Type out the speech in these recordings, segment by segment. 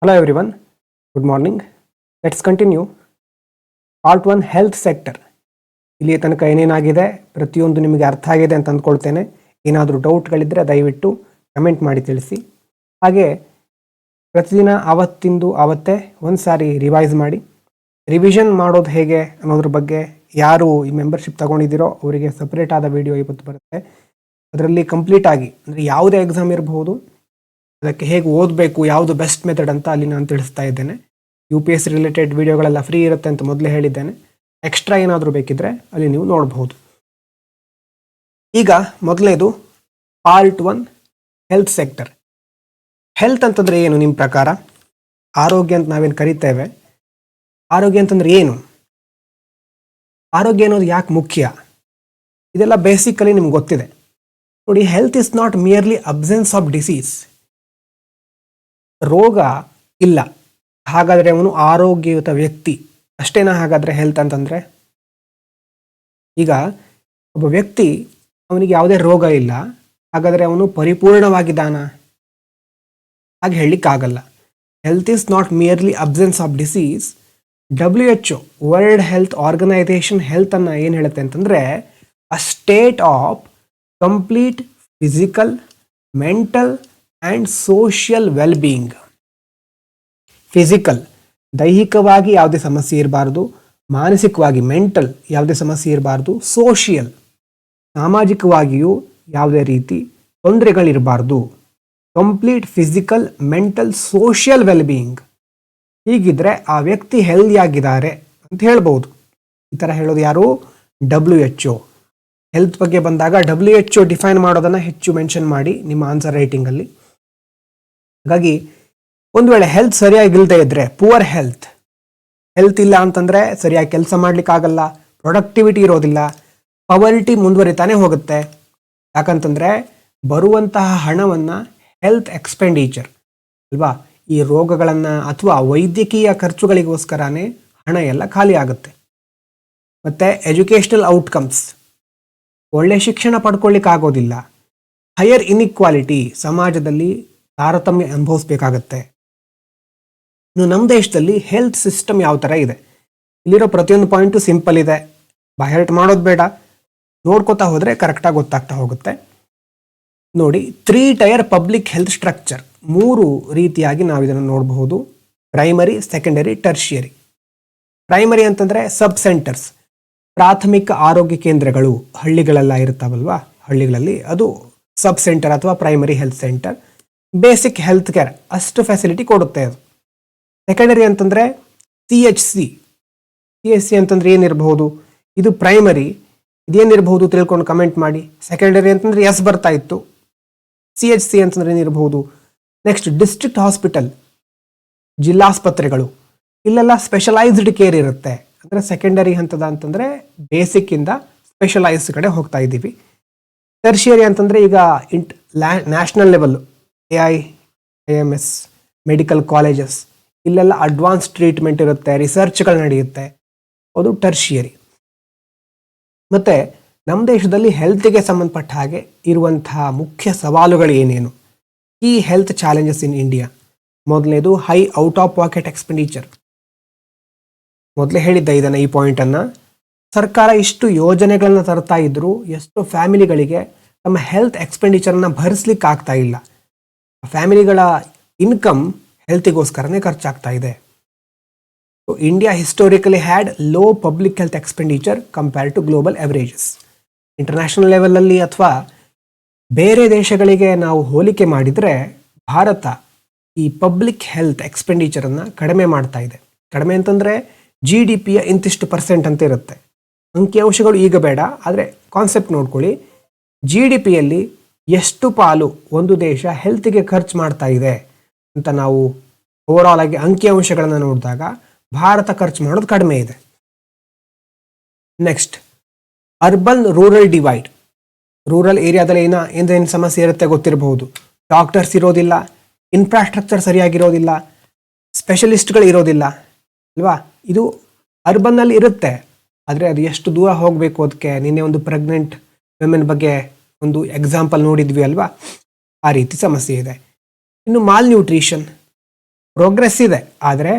Hello everyone, good morning. Let's continue. Part 1 health sector. ಇಲ್ಲಿ ತನಕ ಏನೇನಾಗಿದೆ ಪ್ರತಿಯೊಂದು ನಿಮಗೆ ಅರ್ಥ ಆಗಿದೆ ಅಂತ ಅಂದ್ಕೊಳ್ತೇನೆ. ಏನಾದರೂ ಡೌಟ್ಗಳಿದ್ದರೆ ದಯವಿಟ್ಟು ಕಮೆಂಟ್ ಮಾಡಿ ತಿಳಿಸಿ. ಹಾಗೆ ಪ್ರತಿದಿನ ಆವತ್ತೇ ಒಂದು ಸಾರಿ ರಿವೈಸ್ ಮಾಡಿ. ರಿವಿಷನ್ ಮಾಡೋದು ಹೇಗೆ ಅನ್ನೋದ್ರ ಬಗ್ಗೆ ಯಾರು ಈ ಮೆಂಬರ್ಶಿಪ್ ತಗೊಂಡಿದ್ದೀರೋ ಅವರಿಗೆ ಸಪ್ರೇಟ್ ಆದ ವಿಡಿಯೋ ಇವತ್ತು ಬರುತ್ತೆ. ಅದರಲ್ಲಿ ಕಂಪ್ಲೀಟ್ ಆಗಿ ಅಂದರೆ ಯಾವುದೇ ಎಕ್ಸಾಮ್ ಇರಬಹುದು, ಅದಕ್ಕೆ ಹೇಗೆ ಓದಬೇಕು, ಯಾವುದು ಬೆಸ್ಟ್ ಮೆಥಡ್ ಅಂತ ಅಲ್ಲಿ ನಾನು ತಿಳಿಸ್ತಾ ಇದ್ದೇನೆ. UPSC ರಿಲೇಟೆಡ್ ವಿಡಿಯೋಗಳೆಲ್ಲ ಫ್ರೀ ಇರುತ್ತೆ ಅಂತ ಮೊದಲೇ ಹೇಳಿದ್ದೇನೆ. ಎಕ್ಸ್ಟ್ರಾ ಏನಾದರೂ ಬೇಕಿದ್ರೆ ಅಲ್ಲಿ ನೀವು ನೋಡಬಹುದು. ಈಗ ಮೊದಲನೇದು ಪಾರ್ಟ್ 1 ಹೆಲ್ತ್ ಸೆಕ್ಟರ್. ಹೆಲ್ತ್ ಅಂತಂದ್ರೆ ಏನು ನಿಮ್ಮ ಪ್ರಕಾರ? ಆರೋಗ್ಯ ಅಂತ ನಾವೇನು ಕರಿತೇವೆ, ಆರೋಗ್ಯ ಅಂತಂದ್ರೆ ಏನು? ಆರೋಗ್ಯ ಅನ್ನೋದು ಯಾಕೆ ಮುಖ್ಯ? ಇದೆಲ್ಲ ಬೇಸಿಕಲಿ ನಿಮ್ಗೆ ಗೊತ್ತಿದೆ. ನೋಡಿ, health is not merely absence of disease. ರೋಗ ಇಲ್ಲ, ಹಾಗಾದರೆ ಅವನು ಆರೋಗ್ಯಯುತ ವ್ಯಕ್ತಿ ಅಷ್ಟೇನಾ? ಹಾಗಾದರೆ ಹೆಲ್ತ್ ಅಂತಂದರೆ ಈಗ ಒಬ್ಬ ವ್ಯಕ್ತಿ ಅವನಿಗೆ ಯಾವುದೇ ರೋಗ ಇಲ್ಲ, ಹಾಗಾದರೆ ಅವನು ಪರಿಪೂರ್ಣವಾಗಿದ್ದಾನ? ಹಾಗೆ ಹೇಳಲಿಕ್ಕಾಗಲ್ಲ. Health is not merely absence of disease. WHO world health organization health ಅನ್ನು ಏನು ಹೇಳುತ್ತೆ ಅಂತಂದರೆ a state of complete physical, mental and social wellbeing. Physical, ದೈಹಿಕವಾಗಿ ಯಾವುದೇ ಸಮಸ್ಯೆ ಇರಬಾರ್ದು, ಮಾನಸಿಕವಾಗಿ ಮೆಂಟಲ್ ಯಾವುದೇ ಸಮಸ್ಯೆ ಇರಬಾರ್ದು, ಸೋಷಿಯಲ್ ಸಾಮಾಜಿಕವಾಗಿಯೂ ಯಾವುದೇ ರೀತಿ ತೊಂದರೆಗಳಿರಬಾರ್ದು. Complete physical, mental, social wellbeing. ಹೀಗಿದ್ರೆ ಆ ವ್ಯಕ್ತಿ ಹೆಲ್ದಿಯಾಗಿದ್ದಾರೆ ಅಂತ ಹೇಳ್ಬೋದು. ಈ ಥರ ಹೇಳೋದು ಯಾರು? WHO. ಹೆಲ್ತ್ ಬಗ್ಗೆ ಬಂದಾಗ WHO ಡಿಫೈನ್ ಮಾಡೋದನ್ನು ಹೆಚ್ಚು ಮೆನ್ಷನ್ ಮಾಡಿ ನಿಮ್ಮ ಆನ್ಸರ್ ರೈಟಿಂಗಲ್ಲಿ. ಹಾಗಾಗಿ ಒಂದು ವೇಳೆ ಹೆಲ್ತ್ ಸರಿಯಾಗಿಲ್ಲದೆ ಇದ್ದರೆ ಪುವರ್ ಹೆಲ್ತ್, ಹೆಲ್ತ್ ಇಲ್ಲ ಅಂತಂದರೆ ಸರಿಯಾಗಿ ಕೆಲಸ ಮಾಡಲಿಕ್ಕಾಗಲ್ಲ, ಪ್ರೊಡಕ್ಟಿವಿಟಿ ಇರೋದಿಲ್ಲ, ಪವರ್ಟಿ ಮುಂದುವರಿತಾನೆ ಹೋಗುತ್ತೆ. ಯಾಕಂತಂದರೆ ಬರುವಂತಹ ಹಣವನ್ನು ಹೆಲ್ತ್ ಎಕ್ಸ್ಪೆಂಡಿಚರ್ ಅಲ್ವಾ, ಈ ರೋಗಗಳನ್ನು ಅಥವಾ ವೈದ್ಯಕೀಯ ಖರ್ಚುಗಳಿಗೋಸ್ಕರನೇ ಹಣ ಎಲ್ಲ ಖಾಲಿ ಆಗುತ್ತೆ. ಮತ್ತು ಎಜುಕೇಷನಲ್ ಔಟ್ಕಮ್ಸ್, ಒಳ್ಳೆ ಶಿಕ್ಷಣ ಪಡ್ಕೊಳ್ಳಿಕ್ಕಾಗೋದಿಲ್ಲ, ಹೈಯರ್ ಇನ್ಇಕ್ವಾಲಿಟಿ, ಸಮಾಜದಲ್ಲಿ ತಾರತಮ್ಯ ಅನುಭವಿಸ್ಬೇಕಾಗತ್ತೆ. ಇನ್ನು ನಮ್ಮ ದೇಶದಲ್ಲಿ ಹೆಲ್ತ್ ಸಿಸ್ಟಮ್ ಯಾವ ಥರ ಇದೆ? ಇಲ್ಲಿರೋ ಪ್ರತಿಯೊಂದು ಪಾಯಿಂಟು ಸಿಂಪಲ್ ಇದೆ, ಬಾಯರ್ಟ್ ಮಾಡೋದು ಬೇಡ, ನೋಡ್ಕೋತಾ ಹೋದರೆ ಕರೆಕ್ಟಾಗಿ ಗೊತ್ತಾಗ್ತಾ ಹೋಗುತ್ತೆ. ನೋಡಿ, 3 ಟೈರ್ ಪಬ್ಲಿಕ್ ಹೆಲ್ತ್ ಸ್ಟ್ರಕ್ಚರ್, 3 ರೀತಿಯಾಗಿ ನಾವು ಇದನ್ನು ನೋಡಬಹುದು. Primary, secondary, tertiary. ಪ್ರೈಮರಿ ಅಂತಂದರೆ ಸಬ್ ಸೆಂಟರ್ಸ್, ಪ್ರಾಥಮಿಕ ಆರೋಗ್ಯ ಕೇಂದ್ರಗಳು ಹಳ್ಳಿಗಳೆಲ್ಲ ಇರ್ತಾವಲ್ವಾ, ಹಳ್ಳಿಗಳಲ್ಲಿ ಅದು ಸಬ್ ಸೆಂಟರ್ ಅಥವಾ primary health centre. Basic health care ಅಷ್ಟು ಫೆಸಿಲಿಟಿ ಕೊಡುತ್ತೆ ಅದು. ಸೆಕೆಂಡರಿ ಅಂತಂದರೆ CHC. CHC ಅಂತಂದ್ರೆ ಏನಿರಬಹುದು? ಇದು ಪ್ರೈಮರಿ, ಇದೇನಿರಬಹುದು ತಿಳ್ಕೊಂಡು ಕಮೆಂಟ್ ಮಾಡಿ. ಸೆಕೆಂಡರಿ ಅಂತಂದ್ರೆ ಎಸ್ ಬರ್ತಾ ಇತ್ತು. CHC ಅಂತಂದ್ರೆ ಏನಿರಬಹುದು? ನೆಕ್ಸ್ಟ್ ಡಿಸ್ಟ್ರಿಕ್ಟ್ ಹಾಸ್ಪಿಟಲ್, ಜಿಲ್ಲಾಸ್ಪತ್ರೆಗಳು, ಇಲ್ಲೆಲ್ಲ ಸ್ಪೆಷಲೈಸ್ಡ್ ಕೇರ್ ಇರುತ್ತೆ. ಅಂದರೆ ಸೆಕೆಂಡರಿ ಹಂತದ ಅಂತಂದರೆ ಬೇಸಿಕ್ಕಿಂದ ಸ್ಪೆಷಲೈಸ್ ಕಡೆ ಹೋಗ್ತಾ ಇದ್ದೀವಿ. ಟರ್ಷಿಯರಿ ಅಂತಂದರೆ ಈಗ national level AIIMS medical colleges, ಇಲ್ಲೆಲ್ಲ ಅಡ್ವಾನ್ಸ್ ಟ್ರೀಟ್ಮೆಂಟ್ ಇರುತ್ತೆ, ರಿಸರ್ಚ್ಗಳು ನಡೆಯುತ್ತೆ, ಅದು ಟರ್ಷಿಯರಿ. ಮತ್ತು ನಮ್ಮ ದೇಶದಲ್ಲಿ ಹೆಲ್ತ್ಗೆ ಸಂಬಂಧಪಟ್ಟ ಹಾಗೆ ಇರುವಂತಹ ಮುಖ್ಯ ಸವಾಲುಗಳು ಏನೇನು? ಈ ಹೆಲ್ತ್ ಚಾಲೆಂಜಸ್ ಇನ್ ಇಂಡಿಯಾ. ಮೊದಲನೇದು high out of packet expenditure. ಮೊದಲೇ ಹೇಳಿದ್ದೆ ಇದನ್ನು, ಈ ಪಾಯಿಂಟನ್ನು. ಸರ್ಕಾರ ಇಷ್ಟು ಯೋಜನೆಗಳನ್ನು ತರ್ತಾ ಇದ್ದರೂ ಎಷ್ಟೋ ಫ್ಯಾಮಿಲಿಗಳಿಗೆ ತಮ್ಮ ಹೆಲ್ತ್ ಎಕ್ಸ್ಪೆಂಡಿಚರನ್ನು ಭರಿಸ್ಲಿಕ್ಕೆ ಆಗ್ತಾ ಇಲ್ಲ. ಫ್ಯಾಮಿಲಿಗಳ ಇನ್ಕಮ್ ಹೆಲ್ತಿಗೋಸ್ಕರನೇ ಖರ್ಚಾಗ್ತಾ ಇದೆ. India historically had low public health expenditure compare to global averages. International ಲೆವೆಲಲ್ಲಿ ಅಥವಾ ಬೇರೆ ದೇಶಗಳಿಗೆ ನಾವು ಹೋಲಿಕೆ ಮಾಡಿದರೆ ಭಾರತ ಈ ಪಬ್ಲಿಕ್ ಹೆಲ್ತ್ ಎಕ್ಸ್ಪೆಂಡಿಚರನ್ನು ಕಡಿಮೆ ಮಾಡ್ತಾ ಇದೆ. ಕಡಿಮೆ ಅಂತಂದರೆ GDPಯ ಇಂತಿಷ್ಟು % ಅಂತ ಇರುತ್ತೆ. ಅಂಕಿಅಂಶಗಳು ಈಗ ಬೇಡ, ಆದರೆ ಕಾನ್ಸೆಪ್ಟ್ ನೋಡ್ಕೊಳ್ಳಿ. GDPಯಲ್ಲಿ ಎಷ್ಟು ಪಾಲು ಒಂದು ದೇಶ ಹೆಲ್ತ್ಗೆ ಖರ್ಚು ಮಾಡ್ತಾ ಇದೆ ಅಂತ ನಾವು ಓವರಾಲ್ ಆಗಿ ಅಂಕಿಅಂಶಗಳನ್ನು ನೋಡಿದಾಗ ಭಾರತ ಖರ್ಚು ಮಾಡೋದು ಕಡಿಮೆ ಇದೆ. Next urban rural divide. Rural ಏರಿಯಾದಲ್ಲಿ ಏನೇನು ಸಮಸ್ಯೆ ಇರುತ್ತೆ ಗೊತ್ತಿರಬಹುದು. ಡಾಕ್ಟರ್ಸ್ ಇರೋದಿಲ್ಲ, ಇನ್ಫ್ರಾಸ್ಟ್ರಕ್ಚರ್ ಸರಿಯಾಗಿರೋದಿಲ್ಲ, ಸ್ಪೆಷಲಿಸ್ಟ್ಗಳು ಇರೋದಿಲ್ಲ ಅಲ್ವಾ. ಇದು ಅರ್ಬನ್ನಲ್ಲಿ ಇರುತ್ತೆ, ಆದರೆ ಅದು ಎಷ್ಟು ದೂರ ಹೋಗಬೇಕು ಅದಕ್ಕೆ. ನಿನ್ನೆ ಒಂದು ಪ್ರೆಗ್ನೆಂಟ್ ವಿಮೆನ್ ಬಗ್ಗೆ ಒಂದು ಎಕ್ಸಾಂಪಲ್ ನೋಡಿದ್ವಿ ಅಲ್ವಾ, ಆ ರೀತಿ ಸಮಸ್ಯೆ ಇದೆ. ಇನ್ನು ಮಾಲ್ ನ್ಯೂಟ್ರಿಷನ್, ಪ್ರೋಗ್ರೆಸ್ ಇದೆ, ಆದರೆ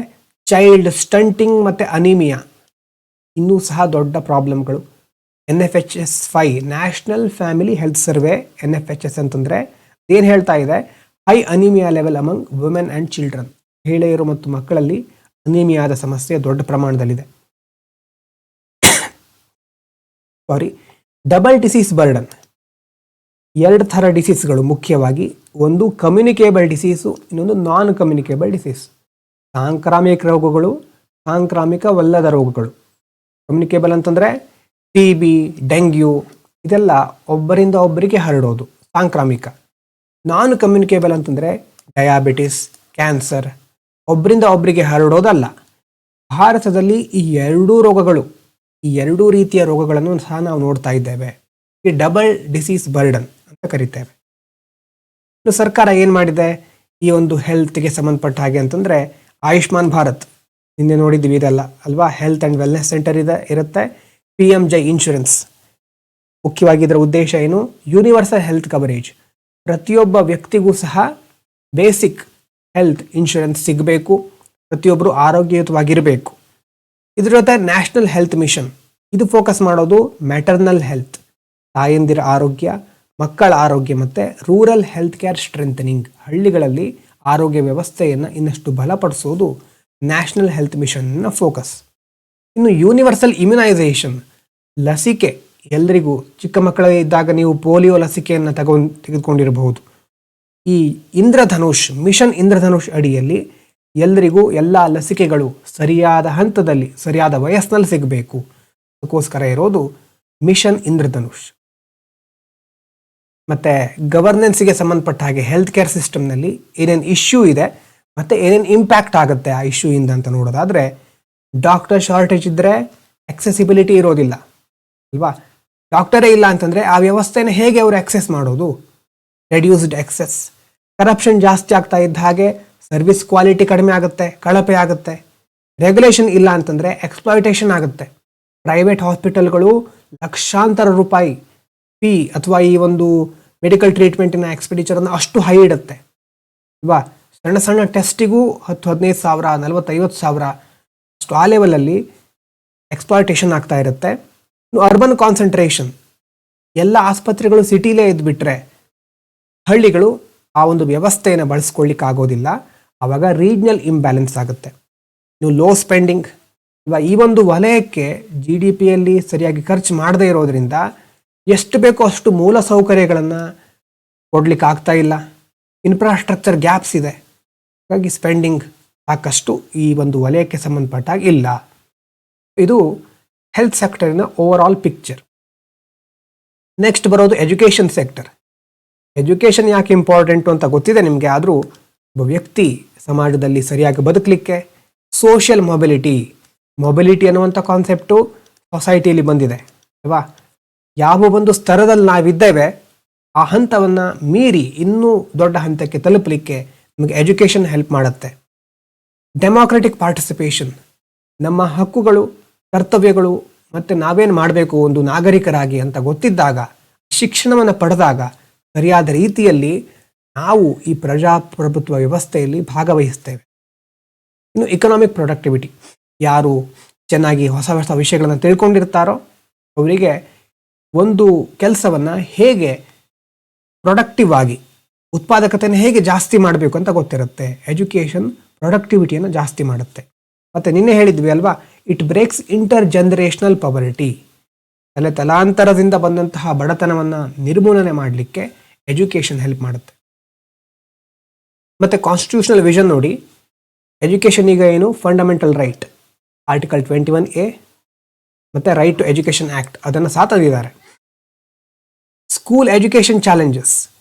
ಚೈಲ್ಡ್ ಸ್ಟಂಟಿಂಗ್ ಮತ್ತು ಅನಿಮಿಯಾ ಇನ್ನೂ ಸಹ ದೊಡ್ಡ ಪ್ರಾಬ್ಲಮ್ಗಳು. NFHS-5 national family health survey, NFHS ಅಂತಂದರೆ ಏನು ಹೇಳ್ತಾ ಇದೆ, high anaemia level among women and children. ಮಹಿಳೆಯರು ಮತ್ತು ಮಕ್ಕಳಲ್ಲಿ ಅನಿಮಿಯಾದ ಸಮಸ್ಯೆ ದೊಡ್ಡ ಪ್ರಮಾಣದಲ್ಲಿದೆ. ಡಬಲ್ ಡಿಸೀಸ್ ಬರ್ಡನ್, ಎರಡು ಥರ ಡಿಸೀಸ್ಗಳು ಮುಖ್ಯವಾಗಿ. ಒಂದು ಕಮ್ಯುನಿಕೇಬಲ್ ಡಿಸೀಸು, ಇನ್ನೊಂದು ನಾನ್ ಕಮ್ಯುನಿಕೇಬಲ್ ಡಿಸೀಸ್. ಸಾಂಕ್ರಾಮಿಕ ರೋಗಗಳು, ಸಾಂಕ್ರಾಮಿಕವಲ್ಲದ ರೋಗಗಳು. ಕಮ್ಯುನಿಕೇಬಲ್ ಅಂತಂದರೆ TB, ಡೆಂಗ್ಯೂ ಇದೆಲ್ಲ ಒಬ್ಬರಿಂದ ಒಬ್ಬರಿಗೆ ಹರಡೋದು, ಸಾಂಕ್ರಾಮಿಕ. ನಾನ್ ಕಮ್ಯುನಿಕೇಬಲ್ ಅಂತಂದರೆ ಡಯಾಬಿಟಿಸ್, ಕ್ಯಾನ್ಸರ್ ಒಬ್ಬರಿಂದ ಒಬ್ಬರಿಗೆ ಹರಡೋದಲ್ಲ. ಭಾರತದಲ್ಲಿ ಈ ಎರಡೂ ರೀತಿಯ ರೋಗಗಳನ್ನು ಸಹ ನಾವು ನೋಡ್ತಾ ಇದ್ದೇವೆ. ಈ ಡಬಲ್ ಡಿಸೀಸ್ ಬರ್ಡನ್ ಅಂತ ಕರಿತೇವೆ. ಇನ್ನು ಸರ್ಕಾರ ಏನು ಮಾಡಿದೆ ಈ ಒಂದು ಹೆಲ್ತ್ಗೆ ಸಂಬಂಧಪಟ್ಟ ಹಾಗೆ ಅಂತಂದರೆ, ಆಯುಷ್ಮಾನ್ ಭಾರತ್ ನಿನ್ನೆ ನೋಡಿದ್ವಿ ಇದೆಲ್ಲ ಅಲ್ವಾ, ಹೆಲ್ತ್ ಆ್ಯಂಡ್ ವೆಲ್ನೆಸ್ ಸೆಂಟರ್ ಇರುತ್ತೆ. PMJ ಇನ್ಶೂರೆನ್ಸ್, ಮುಖ್ಯವಾಗಿ ಇದರ ಉದ್ದೇಶ ಏನು, ಯೂನಿವರ್ಸಲ್ ಹೆಲ್ತ್ ಕವರೇಜ್. ಪ್ರತಿಯೊಬ್ಬ ವ್ಯಕ್ತಿಗೂ ಸಹ ಬೇಸಿಕ್ ಹೆಲ್ತ್ ಇನ್ಶೂರೆನ್ಸ್ ಸಿಗಬೇಕು, ಪ್ರತಿಯೊಬ್ಬರು ಆರೋಗ್ಯಯುತವಾಗಿರಬೇಕು. ಇದರ ಜೊತೆ ನ್ಯಾಷನಲ್ ಹೆಲ್ತ್ ಮಿಷನ್, ಇದು ಫೋಕಸ್ ಮಾಡೋದು ಮ್ಯಾಟರ್ನಲ್ ಹೆಲ್ತ್, ತಾಯಂದಿರ ಆರೋಗ್ಯ, ಮಕ್ಕಳ ಆರೋಗ್ಯ ಮತ್ತು ರೂರಲ್ ಹೆಲ್ತ್ ಕೇರ್ ಸ್ಟ್ರೆಂಥನಿಂಗ್, ಹಳ್ಳಿಗಳಲ್ಲಿ ಆರೋಗ್ಯ ವ್ಯವಸ್ಥೆಯನ್ನು ಇನ್ನಷ್ಟು ಬಲಪಡಿಸೋದು ನ್ಯಾಷನಲ್ ಹೆಲ್ತ್ ಮಿಷನ್ನ ಫೋಕಸ್. ಇನ್ನು ಯೂನಿವರ್ಸಲ್ ಇಮ್ಯುನೈಸೇಷನ್, ಲಸಿಕೆ ಎಲ್ಲರಿಗೂ. ಚಿಕ್ಕ ಮಕ್ಕಳಿದ್ದಾಗ ನೀವು ಪೋಲಿಯೋ ಲಸಿಕೆಯನ್ನು ತೆಗೆದುಕೊಂಡಿರಬಹುದು. ಈ ಇಂದ್ರಧನುಷ್ ಮಿಷನ್, ಇಂದ್ರಧನುಷ್ ಅಡಿಯಲ್ಲಿ ಎಲ್ಲರಿಗೂ ಎಲ್ಲ ಲಸಿಕೆಗಳು ಸರಿಯಾದ ಹಂತದಲ್ಲಿ ಸರಿಯಾದ ವಯಸ್ಸಿನಲ್ಲಿ ಸಿಗಬೇಕು, ಅದಕ್ಕೋಸ್ಕರ ಇರೋದು ಮಿಷನ್ ಇಂದ್ರಧನುಷ್. ಮತ್ತು ಗವರ್ನೆನ್ಸ್ಗೆ ಸಂಬಂಧಪಟ್ಟ ಹಾಗೆ ಹೆಲ್ತ್ ಕೇರ್ ಸಿಸ್ಟಮ್ನಲ್ಲಿ ಏನೇನು ಇಶ್ಯೂ ಇದೆ ಮತ್ತು ಏನೇನು ಇಂಪ್ಯಾಕ್ಟ್ ಆಗುತ್ತೆ ಆ ಇಶ್ಯೂಯಿಂದ ಅಂತ ನೋಡೋದಾದರೆ, ಡಾಕ್ಟರ್ ಶಾರ್ಟೇಜ್ ಇದ್ದರೆ ಅಕ್ಸೆಸಿಬಿಲಿಟಿ ಇರೋದಿಲ್ಲ ಅಲ್ವಾ. ಡಾಕ್ಟರೇ ಇಲ್ಲ ಅಂತಂದರೆ ಆ ವ್ಯವಸ್ಥೆನ ಹೇಗೆ ಅವರು ಆಕ್ಸೆಸ್ ಮಾಡೋದು, ರೆಡ್ಯೂಸ್ಡ್ ಆಕ್ಸೆಸ್. ಕರಪ್ಷನ್ ಜಾಸ್ತಿ ಆಗ್ತಾ ಇದ್ದ ಹಾಗೆ ಸರ್ವಿಸ್ ಕ್ವಾಲಿಟಿ ಕಡಿಮೆ ಆಗುತ್ತೆ, ಕಳಪೆ ಆಗುತ್ತೆ. ರೆಗ್ಯುಲೇಷನ್ ಇಲ್ಲ ಅಂತಂದರೆ ಎಕ್ಸ್ಪ್ಲಾಯಿಟೇಷನ್ ಆಗುತ್ತೆ. ಪ್ರೈವೇಟ್ ಹಾಸ್ಪಿಟಲ್ಗಳು ಲಕ್ಷಾಂತರ ರೂಪಾಯಿ ಫೀ ಅಥವಾ ಈ ಒಂದು ಮೆಡಿಕಲ್ ಟ್ರೀಟ್ಮೆಂಟಿನ ಎಕ್ಸ್ಪೆಂಡಿಚರನ್ನು ಅಷ್ಟು ಹೈ ಇಡುತ್ತೆ ಅಲ್ವಾ. ಸಣ್ಣ ಸಣ್ಣ ಟೆಸ್ಟಿಗೂ 10-15 ಸಾವಿರ, 40-50 ಸಾವಿರ ಅಷ್ಟು ಆ ಲೆವೆಲಲ್ಲಿ ಎಕ್ಸ್ಪ್ಲಾಯಿಟೇಷನ್ ಆಗ್ತಾ ಇರುತ್ತೆ. ಅರ್ಬನ್ ಕಾನ್ಸಂಟ್ರೇಷನ್, ಎಲ್ಲ ಆಸ್ಪತ್ರೆಗಳು ಸಿಟಿಲೇ ಇದ್ಬಿಟ್ರೆ ಹಳ್ಳಿಗಳು ಆ ಒಂದು ವ್ಯವಸ್ಥೆಯನ್ನು ಬಳಸ್ಕೊಳ್ಳಿಕ್ಕೆ ಆಗೋದಿಲ್ಲ. ಆವಾಗ ರೀಜ್ನಲ್ ಇಂಬ್ಯಾಲೆನ್ಸ್ ಆಗುತ್ತೆ. ನೀವು ಲೋ ಸ್ಪೆಂಡಿಂಗ್ ಈ ಒಂದು ವಲಯಕ್ಕೆ GDPಯಲ್ಲಿ ಸರಿಯಾಗಿ ಖರ್ಚು ಮಾಡದೇ ಇರೋದ್ರಿಂದ ಎಷ್ಟು ಬೇಕೋ ಅಷ್ಟು ಮೂಲ ಸೌಕರ್ಯಗಳನ್ನು ಕೊಡ್ಲಿಕ್ಕೆ ಆಗ್ತಾ ಇಲ್ಲ. ಇನ್ಫ್ರಾಸ್ಟ್ರಕ್ಚರ್ ಗ್ಯಾಪ್ಸ್ ಇದೆ, ಹಾಗಾಗಿ ಸ್ಪೆಂಡಿಂಗ್ ಸಾಕಷ್ಟು ಈ ಒಂದು ವಲಯಕ್ಕೆ ಸಂಬಂಧಪಟ್ಟಾಗ ಇಲ್ಲ. ಇದು ಹೆಲ್ತ್ ಸೆಕ್ಟರಿನ ಓವರ್ ಆಲ್ ಪಿಕ್ಚರ್. ನೆಕ್ಸ್ಟ್ ಬರೋದು ಎಜುಕೇಷನ್ ಸೆಕ್ಟರ್. ಎಜುಕೇಷನ್ ಯಾಕೆ ಇಂಪಾರ್ಟೆಂಟು ಅಂತ ಗೊತ್ತಿದೆ ನಿಮಗೆ, ಆದರೂ ಒಬ್ಬ ವ್ಯಕ್ತಿ ಸಮಾಜದಲ್ಲಿ ಸರಿಯಾಗಿ ಬದುಕಲಿಕ್ಕೆ ಸೋಷಿಯಲ್ ಮೊಬಿಲಿಟಿ ಅನ್ನುವಂಥ ಕಾನ್ಸೆಪ್ಟು ಸೊಸೈಟಿಯಲ್ಲಿ ಬಂದಿದೆ ಅಲ್ವಾ. ಯಾವ ಒಂದು ಸ್ತರದಲ್ಲಿ ನಾವಿದ್ದೇವೆ ಆ ಹಂತವನ್ನು ಮೀರಿ ಇನ್ನೂ ದೊಡ್ಡ ಹಂತಕ್ಕೆ ತಲುಪಲಿಕ್ಕೆ ನಮಗೆ ಎಜುಕೇಷನ್ ಹೆಲ್ಪ್ ಮಾಡುತ್ತೆ. ಡೆಮಾಕ್ರೆಟಿಕ್ ಪಾರ್ಟಿಸಿಪೇಷನ್, ನಮ್ಮ ಹಕ್ಕುಗಳು, ಕರ್ತವ್ಯಗಳು ಮತ್ತು ನಾವೇನು ಮಾಡಬೇಕು ಒಂದು ನಾಗರಿಕರಾಗಿ ಅಂತ ಗೊತ್ತಿದ್ದಾಗ, ಶಿಕ್ಷಣವನ್ನು ಪಡೆದಾಗ ಸರಿಯಾದ ರೀತಿಯಲ್ಲಿ ನಾವು ಈ ಪ್ರಜಾಪ್ರಭುತ್ವ ವ್ಯವಸ್ಥೆಯಲ್ಲಿ ಭಾಗವಹಿಸ್ತೇವೆ. ಇನ್ನು ಇಕನಾಮಿಕ್ ಪ್ರೊಡಕ್ಟಿವಿಟಿ, ಯಾರು ಚೆನ್ನಾಗಿ ಹೊಸ ಹೊಸ ವಿಷಯಗಳನ್ನು ತಿಳ್ಕೊಂಡಿರ್ತಾರೋ ಅವರಿಗೆ ಒಂದು ಕೆಲಸವನ್ನು ಹೇಗೆ ಪ್ರೊಡಕ್ಟಿವ್ ಆಗಿ, ಉತ್ಪಾದಕತೆಯನ್ನು ಹೇಗೆ ಜಾಸ್ತಿ ಮಾಡಬೇಕು ಅಂತ ಗೊತ್ತಿರುತ್ತೆ. ಎಜುಕೇಷನ್ ಪ್ರೊಡಕ್ಟಿವಿಟಿಯನ್ನು ಜಾಸ್ತಿ ಮಾಡುತ್ತೆ. ಮತ್ತು ನಿನ್ನೆ ಹೇಳಿದ್ವಿ ಅಲ್ವಾ, it breaks intergenerational poverty, ತಲಾಂತರದಿಂದ ಬಂದಂತಹ ಬಡತನವನ್ನು ನಿರ್ಮೂಲನೆ ಮಾಡಲಿಕ್ಕೆ ಎಜುಕೇಷನ್ ಹೆಲ್ಪ್ ಮಾಡುತ್ತೆ. ಮತ್ತು ಕಾನ್ಸ್ಟಿಟ್ಯೂಷನಲ್ ವಿಷನ್ ನೋಡಿ, ಎಜುಕೇಷನ್ ಈಗ ಏನು ಫಂಡಮೆಂಟಲ್ ರೈಟ್, ಆರ್ಟಿಕಲ್ 21A ಮತ್ತು ರೈಟ್ ಟು ಎಜುಕೇಷನ್ ಆ್ಯಕ್ಟ್ ಅದನ್ನು ಸಹ ತಂದಿದ್ದಾರೆ. ಸ್ಕೂಲ್ ಎಜುಕೇಷನ್ ಚಾಲೆಂಜಸ್